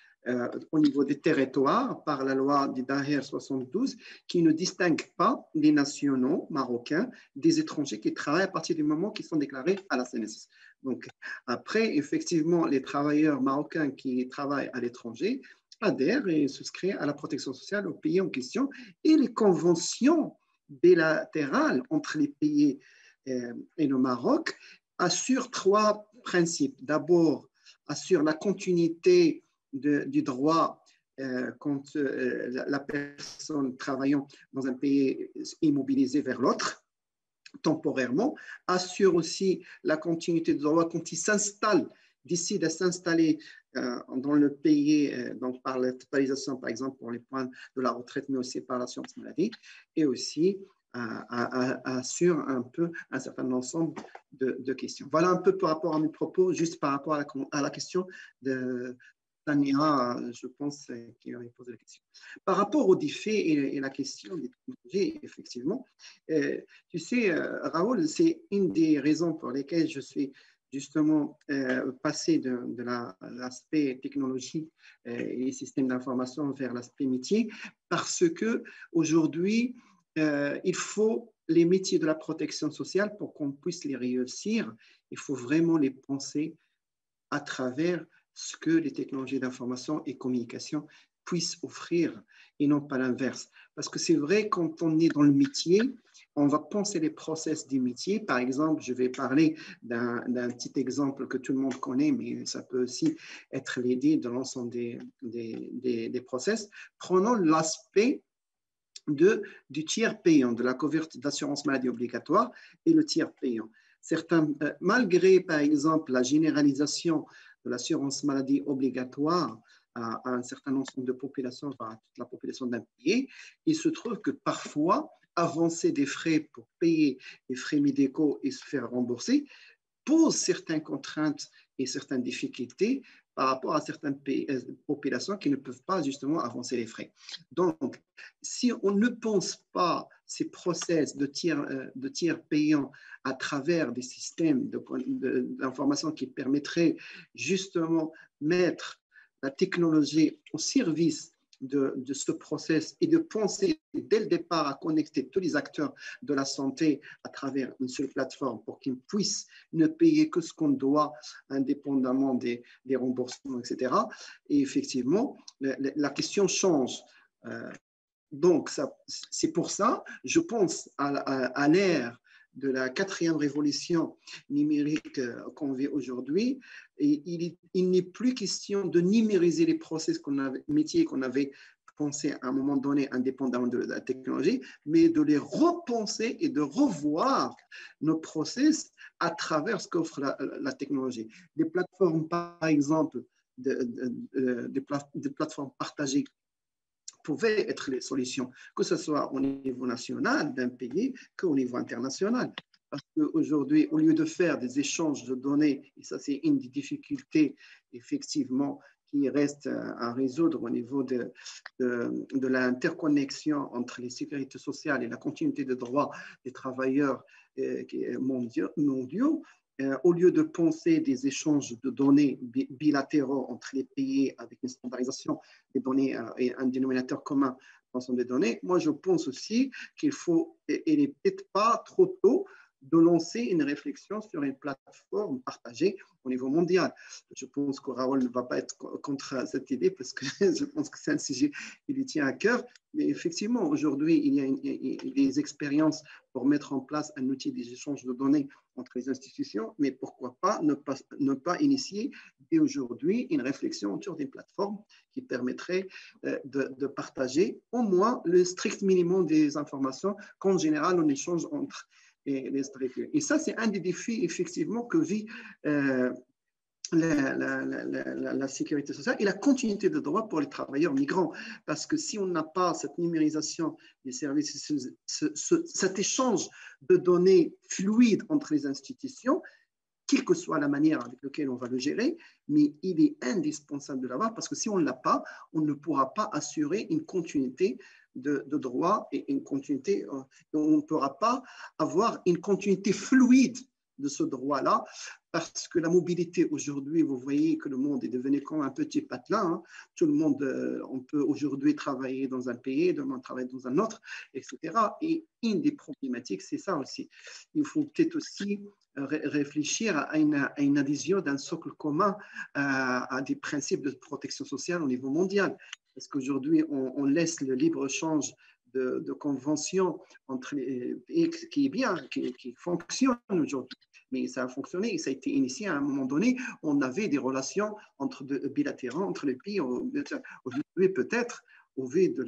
au niveau des territoires par la loi du Daher 72 qui ne distingue pas les nationaux marocains des étrangers qui travaillent à partir du moment qu'ils sont déclarés à la CNSS. Donc, après, effectivement, les travailleurs marocains qui travaillent à l'étranger adhèrent et souscrivent à la protection sociale au pays en question et les conventions bilatérales entre les pays et le Maroc assurent trois principes. D'abord, assure la continuité du droit quand la personne travaillant dans un pays est immobilisée vers l'autre temporairement, assure aussi la continuité du droit quand il s'installe, décide de s'installer dans le pays, donc par la totalisation, par exemple, pour les points de la retraite, mais aussi par l'assurance maladie, et aussi assure un certain ensemble de questions. Voilà un peu par rapport à mes propos, juste par rapport à la question de Tania, je pense, qui avait posé la question. Par rapport aux défis et la question des technologies, effectivement, tu sais, Raoul, c'est une des raisons pour lesquelles je suis justement passé de l'aspect technologique et système d'information vers l'aspect métier, parce que aujourd'hui, il faut les métiers de la protection sociale pour qu'on puisse les réussir. Il faut vraiment les penser à travers ce que les technologies d'information et communication puissent offrir et non pas l'inverse. Parce que c'est vrai, quand on est dans le métier, on va penser les process du métier. Par exemple, je vais parler d'un petit exemple que tout le monde connaît, mais ça peut aussi être l'idée de l'ensemble des process. Prenons l'aspect du tiers payant, de la couverture d'assurance maladie obligatoire et le tiers payant. Malgré, par exemple, la généralisation de l'assurance maladie obligatoire à un certain ensemble de populations, à toute la population d'un pays, il se trouve que parfois, avancer des frais pour payer les frais médicaux et se faire rembourser pose certaines contraintes et certaines difficultés par rapport à certaines populations qui ne peuvent pas justement avancer les frais. Donc, si on ne pense pas ces process de tiers payants à travers des systèmes d'information qui permettraient justement mettre la technologie au service de ce process et de penser dès le départ à connecter tous les acteurs de la santé à travers une seule plateforme pour qu'ils puissent ne payer que ce qu'on doit indépendamment des remboursements, etc. Et effectivement, la question change. Donc, c'est pour ça, je pense à l'ère de la 4e révolution numérique qu'on vit aujourd'hui, il n'est plus question de numériser les process métiers qu'on avait pensé à un moment donné indépendamment de la technologie, mais de les repenser et de revoir nos process à travers ce qu'offre la technologie. Des plateformes, par exemple, des plateformes partagées pouvaient être les solutions, que ce soit au niveau national d'un pays qu'au niveau international. Parce qu'aujourd'hui, au lieu de faire des échanges de données, et ça c'est une des difficultés effectivement qui reste à résoudre au niveau de l'interconnexion entre les sécurités sociales et la continuité de droits des travailleurs mondiaux, au lieu de penser des échanges de données bilatéraux entre les pays avec une standardisation des données et un dénominateur commun dans l'ensemble des données, moi je pense aussi qu'il faut, et il n'est peut-être pas trop tôt, de lancer une réflexion sur une plateforme partagée au niveau mondial. Je pense que Raoul ne va pas être contre cette idée parce que je pense que c'est un sujet qui lui tient à cœur. Mais effectivement, aujourd'hui, il y a des expériences pour mettre en place un outil des échanges de données entre les institutions, mais pourquoi pas ne pas initier dès aujourd'hui une réflexion autour des plateformes qui permettrait de partager au moins le strict minimum des informations qu'en général on échange entre les structures. Et ça, c'est un des défis, effectivement, que vit la sécurité sociale et la continuité de droits pour les travailleurs migrants. Parce que si on n'a pas cette numérisation des services, cet échange de données fluide entre les institutions, quelle que soit la manière avec laquelle on va le gérer, mais il est indispensable de l'avoir parce que si on ne l'a pas, on ne pourra pas assurer une continuité de droit et une continuité, on ne pourra pas avoir une continuité fluide de ce droit-là, parce que la mobilité aujourd'hui, vous voyez que le monde est devenu comme un petit patelin. Hein. Tout le monde, on peut aujourd'hui travailler dans un pays, demain travailler dans un autre, etc. Et une des problématiques, c'est ça aussi. Il faut peut-être aussi réfléchir à une adhésion d'un socle commun à des principes de protection sociale au niveau mondial. Parce qu'aujourd'hui, on laisse le libre-échange de conventions entre les pays qui est bien, qui fonctionne aujourd'hui. Mais ça a fonctionné et ça a été initié à un moment donné. On avait des relations bilatérales entre les pays. Aujourd'hui, peut-être, au vu de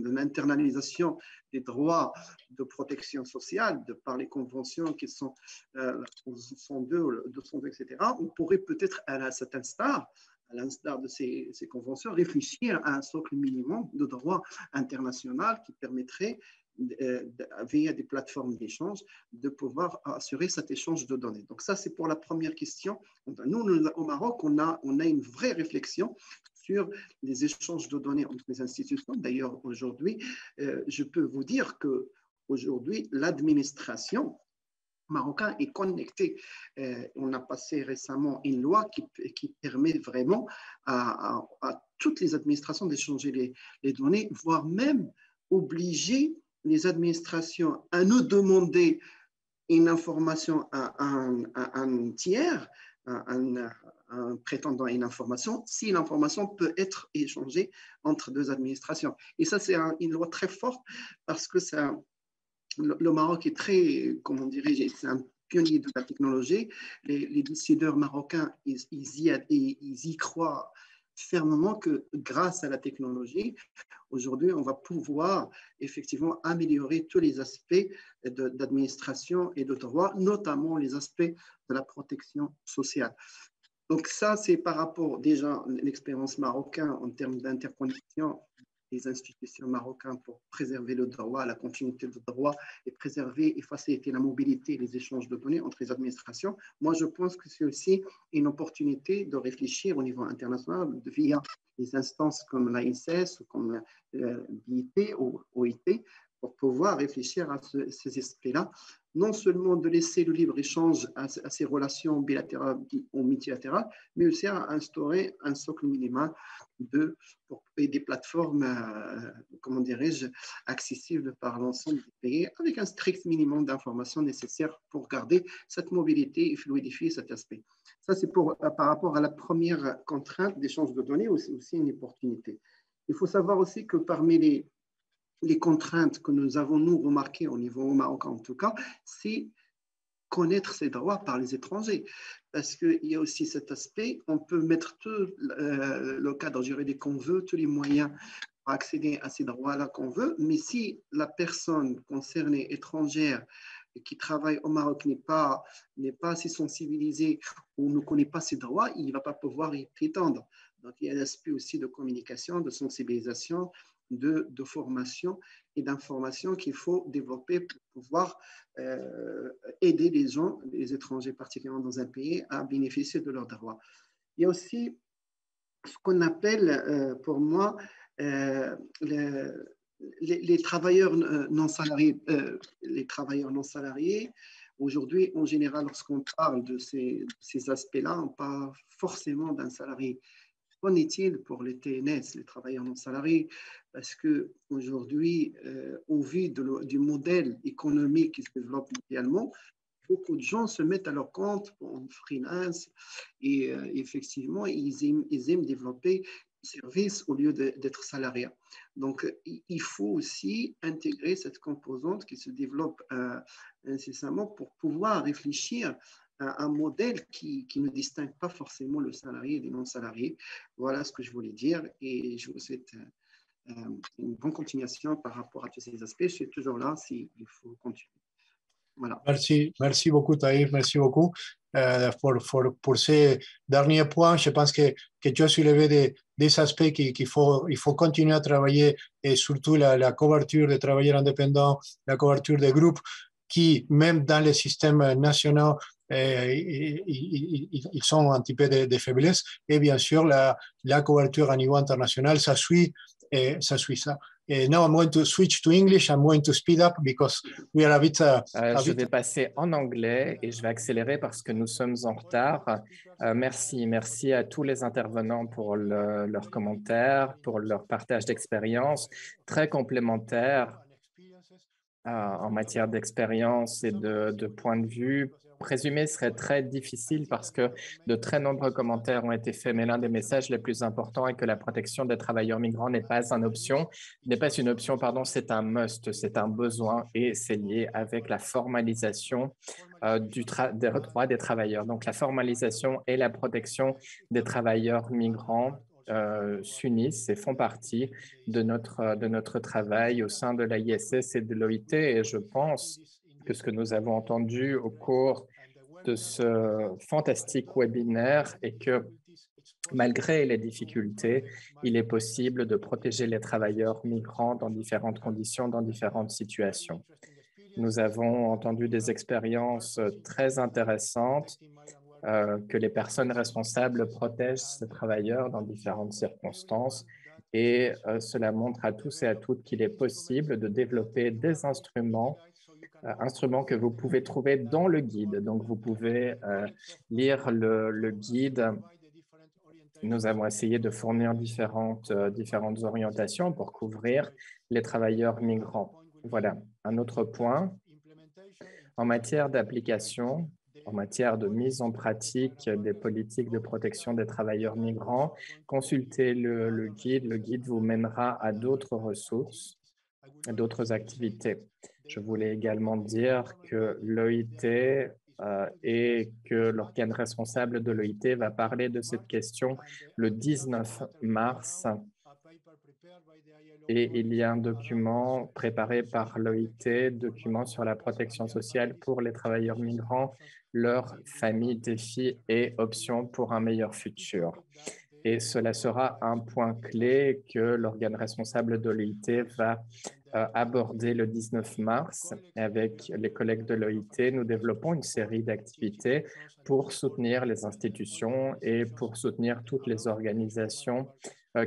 l'internalisation des droits de protection sociale, de par les conventions qui sont 102, 202, etc., on pourrait peut-être, à cet instar, à l'instar de ces conventions, réfléchir à un socle minimum de droit international qui permettrait, via des plateformes d'échange, de pouvoir assurer cet échange de données. Donc ça, c'est pour la première question. Nous, au Maroc, on a une vraie réflexion sur les échanges de données entre les institutions. D'ailleurs, aujourd'hui, je peux vous dire qu'aujourd'hui, l'administration marocain est connecté. On a passé récemment une loi qui permet vraiment à toutes les administrations d'échanger les données, voire même obliger les administrations à nous demander une information à un tiers, un prétendant à une information, si l'information peut être échangée entre deux administrations. Et ça, c'est une loi très forte parce que ça, le Maroc est très, comment dirais-je, c'est un pionnier de la technologie. Les décideurs marocains, ils y croient fermement que grâce à la technologie, aujourd'hui, on va pouvoir effectivement améliorer tous les aspects d'administration et de droit, notamment les aspects de la protection sociale. Donc ça, c'est par rapport déjà à l'expérience marocaine en termes d'interconnexion des institutions marocaines pour préserver le droit, la continuité du droit et préserver et faciliter la mobilité et les échanges de données entre les administrations. Moi, je pense que c'est aussi une opportunité de réfléchir au niveau international via des instances comme l'AICS ou comme l'IT ou OIT pour pouvoir réfléchir à ces aspects-là, non seulement de laisser le libre-échange à ces relations bilatérales ou multilatérales, mais aussi à instaurer un socle minimal des plateformes, comment dirais-je, accessibles par l'ensemble des pays, avec un strict minimum d'informations nécessaires pour garder cette mobilité et fluidifier cet aspect. Ça, c'est par rapport à la première contrainte d'échange de données, c'est aussi une opportunité. Il faut savoir aussi que parmi les contraintes que nous avons, nous, remarquées au niveau marocain en tout cas, c'est connaître ses droits par les étrangers. Parce qu'il y a aussi cet aspect, on peut mettre tout le cadre juridique qu'on veut, tous les moyens pour accéder à ces droits-là qu'on veut, mais si la personne concernée étrangère qui travaille au Maroc n'est pas assez sensibilisée ou ne connaît pas ses droits, il ne va pas pouvoir y prétendre. Donc, il y a l'aspect aussi de communication, de sensibilisation, de formation et d'information qu'il faut développer pour pouvoir aider les gens, les étrangers particulièrement dans un pays, à bénéficier de leurs droits. Il y a aussi ce qu'on appelle, pour moi, les travailleurs non salariés. Les travailleurs non salariés, aujourd'hui, en général, lorsqu'on parle de ces aspects-là, on parle forcément d'un salarié. Qu'en est-il pour les TNS, les travailleurs non salariés? Parce qu'aujourd'hui, au vu du modèle économique qui se développe mondialement, beaucoup de gens se mettent à leur compte en freelance et effectivement, ils aiment développer service au lieu d'être salariés. Donc, il faut aussi intégrer cette composante qui se développe incessamment pour pouvoir réfléchir à un modèle qui ne distingue pas forcément le salarié des non-salariés. Voilà ce que je voulais dire et je vous souhaite une bonne continuation par rapport à tous ces aspects. Je suis toujours là s'il faut continuer. Voilà. Merci beaucoup, Taïf, merci beaucoup pour ces derniers points. Je pense que tu as soulevé des aspects qu'il faut continuer à travailler et surtout la couverture des travailleurs indépendants, la couverture des groupes qui, même dans les systèmes nationaux, ils sont un petit peu de faiblesse. Et bien sûr, la couverture à niveau international, ça suit ça. Now I'm going to switch to English. I'm going to speed up because we are a bit. Je vais passer en anglais et je vais accélérer parce que nous sommes en retard. Merci à tous les intervenants pour leurs commentaires, pour leur partage d'expérience très complémentaires en matière d'expérience et de point de vue. Résumer serait très difficile parce que de très nombreux commentaires ont été faits, mais l'un des messages les plus importants est que la protection des travailleurs migrants n'est pas une option, c'est un must, c'est un besoin et c'est lié avec la formalisation des droits des travailleurs. Donc, la formalisation et la protection des travailleurs migrants s'unissent et font partie de notre travail au sein de l'ISS et de l'OIT. Et je pense que ce que nous avons entendu au cours de ce fantastique webinaire est que malgré les difficultés, il est possible de protéger les travailleurs migrants dans différentes conditions, dans différentes situations. Nous avons entendu des expériences très intéressantes que les personnes responsables protègent ces travailleurs dans différentes circonstances et cela montre à tous et à toutes qu'il est possible de développer des instruments que vous pouvez trouver dans le guide. Donc, vous pouvez lire le guide. Nous avons essayé de fournir différentes orientations pour couvrir les travailleurs migrants. Voilà, un autre point. En matière d'application, en matière de mise en pratique des politiques de protection des travailleurs migrants, consultez le guide. Le guide vous mènera à d'autres ressources, à d'autres activités. Je voulais également dire que l'OIT et que l'organe responsable de l'OIT va parler de cette question le 19 mars. Et il y a un document préparé par l'OIT, document sur la protection sociale pour les travailleurs migrants, leurs familles, défis et options pour un meilleur futur. Et cela sera un point clé que l'organe responsable de l'OIT va aborder le 19 mars. Avec les collègues de l'OIT, nous développons une série d'activités pour soutenir les institutions et pour soutenir toutes les organisations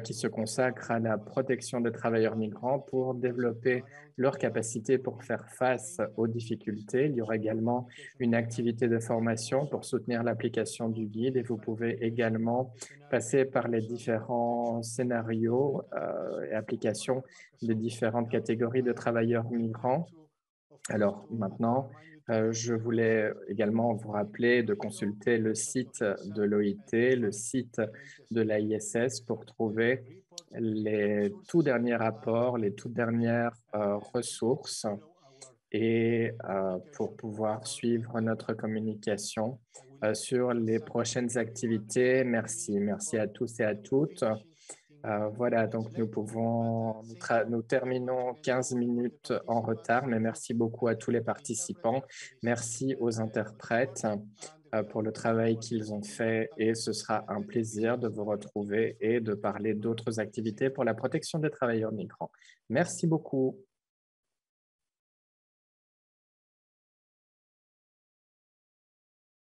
qui se consacrent à la protection des travailleurs migrants pour développer leurs capacités pour faire face aux difficultés. Il y aura également une activité de formation pour soutenir l'application du guide et vous pouvez également passer par les différents scénarios et applications des différentes catégories de travailleurs migrants. Alors maintenant, je voulais également vous rappeler de consulter le site de l'OIT, le site de l'ISS pour trouver les tout derniers rapports, les toutes dernières ressources et pour pouvoir suivre notre communication sur les prochaines activités. Merci à tous et à toutes. Voilà, donc nous terminons 15 minutes en retard, mais merci beaucoup à tous les participants. Merci aux interprètes. pour le travail qu'ils ont fait et ce sera un plaisir de vous retrouver et de parler d'autres activités pour la protection des travailleurs migrants. Merci beaucoup.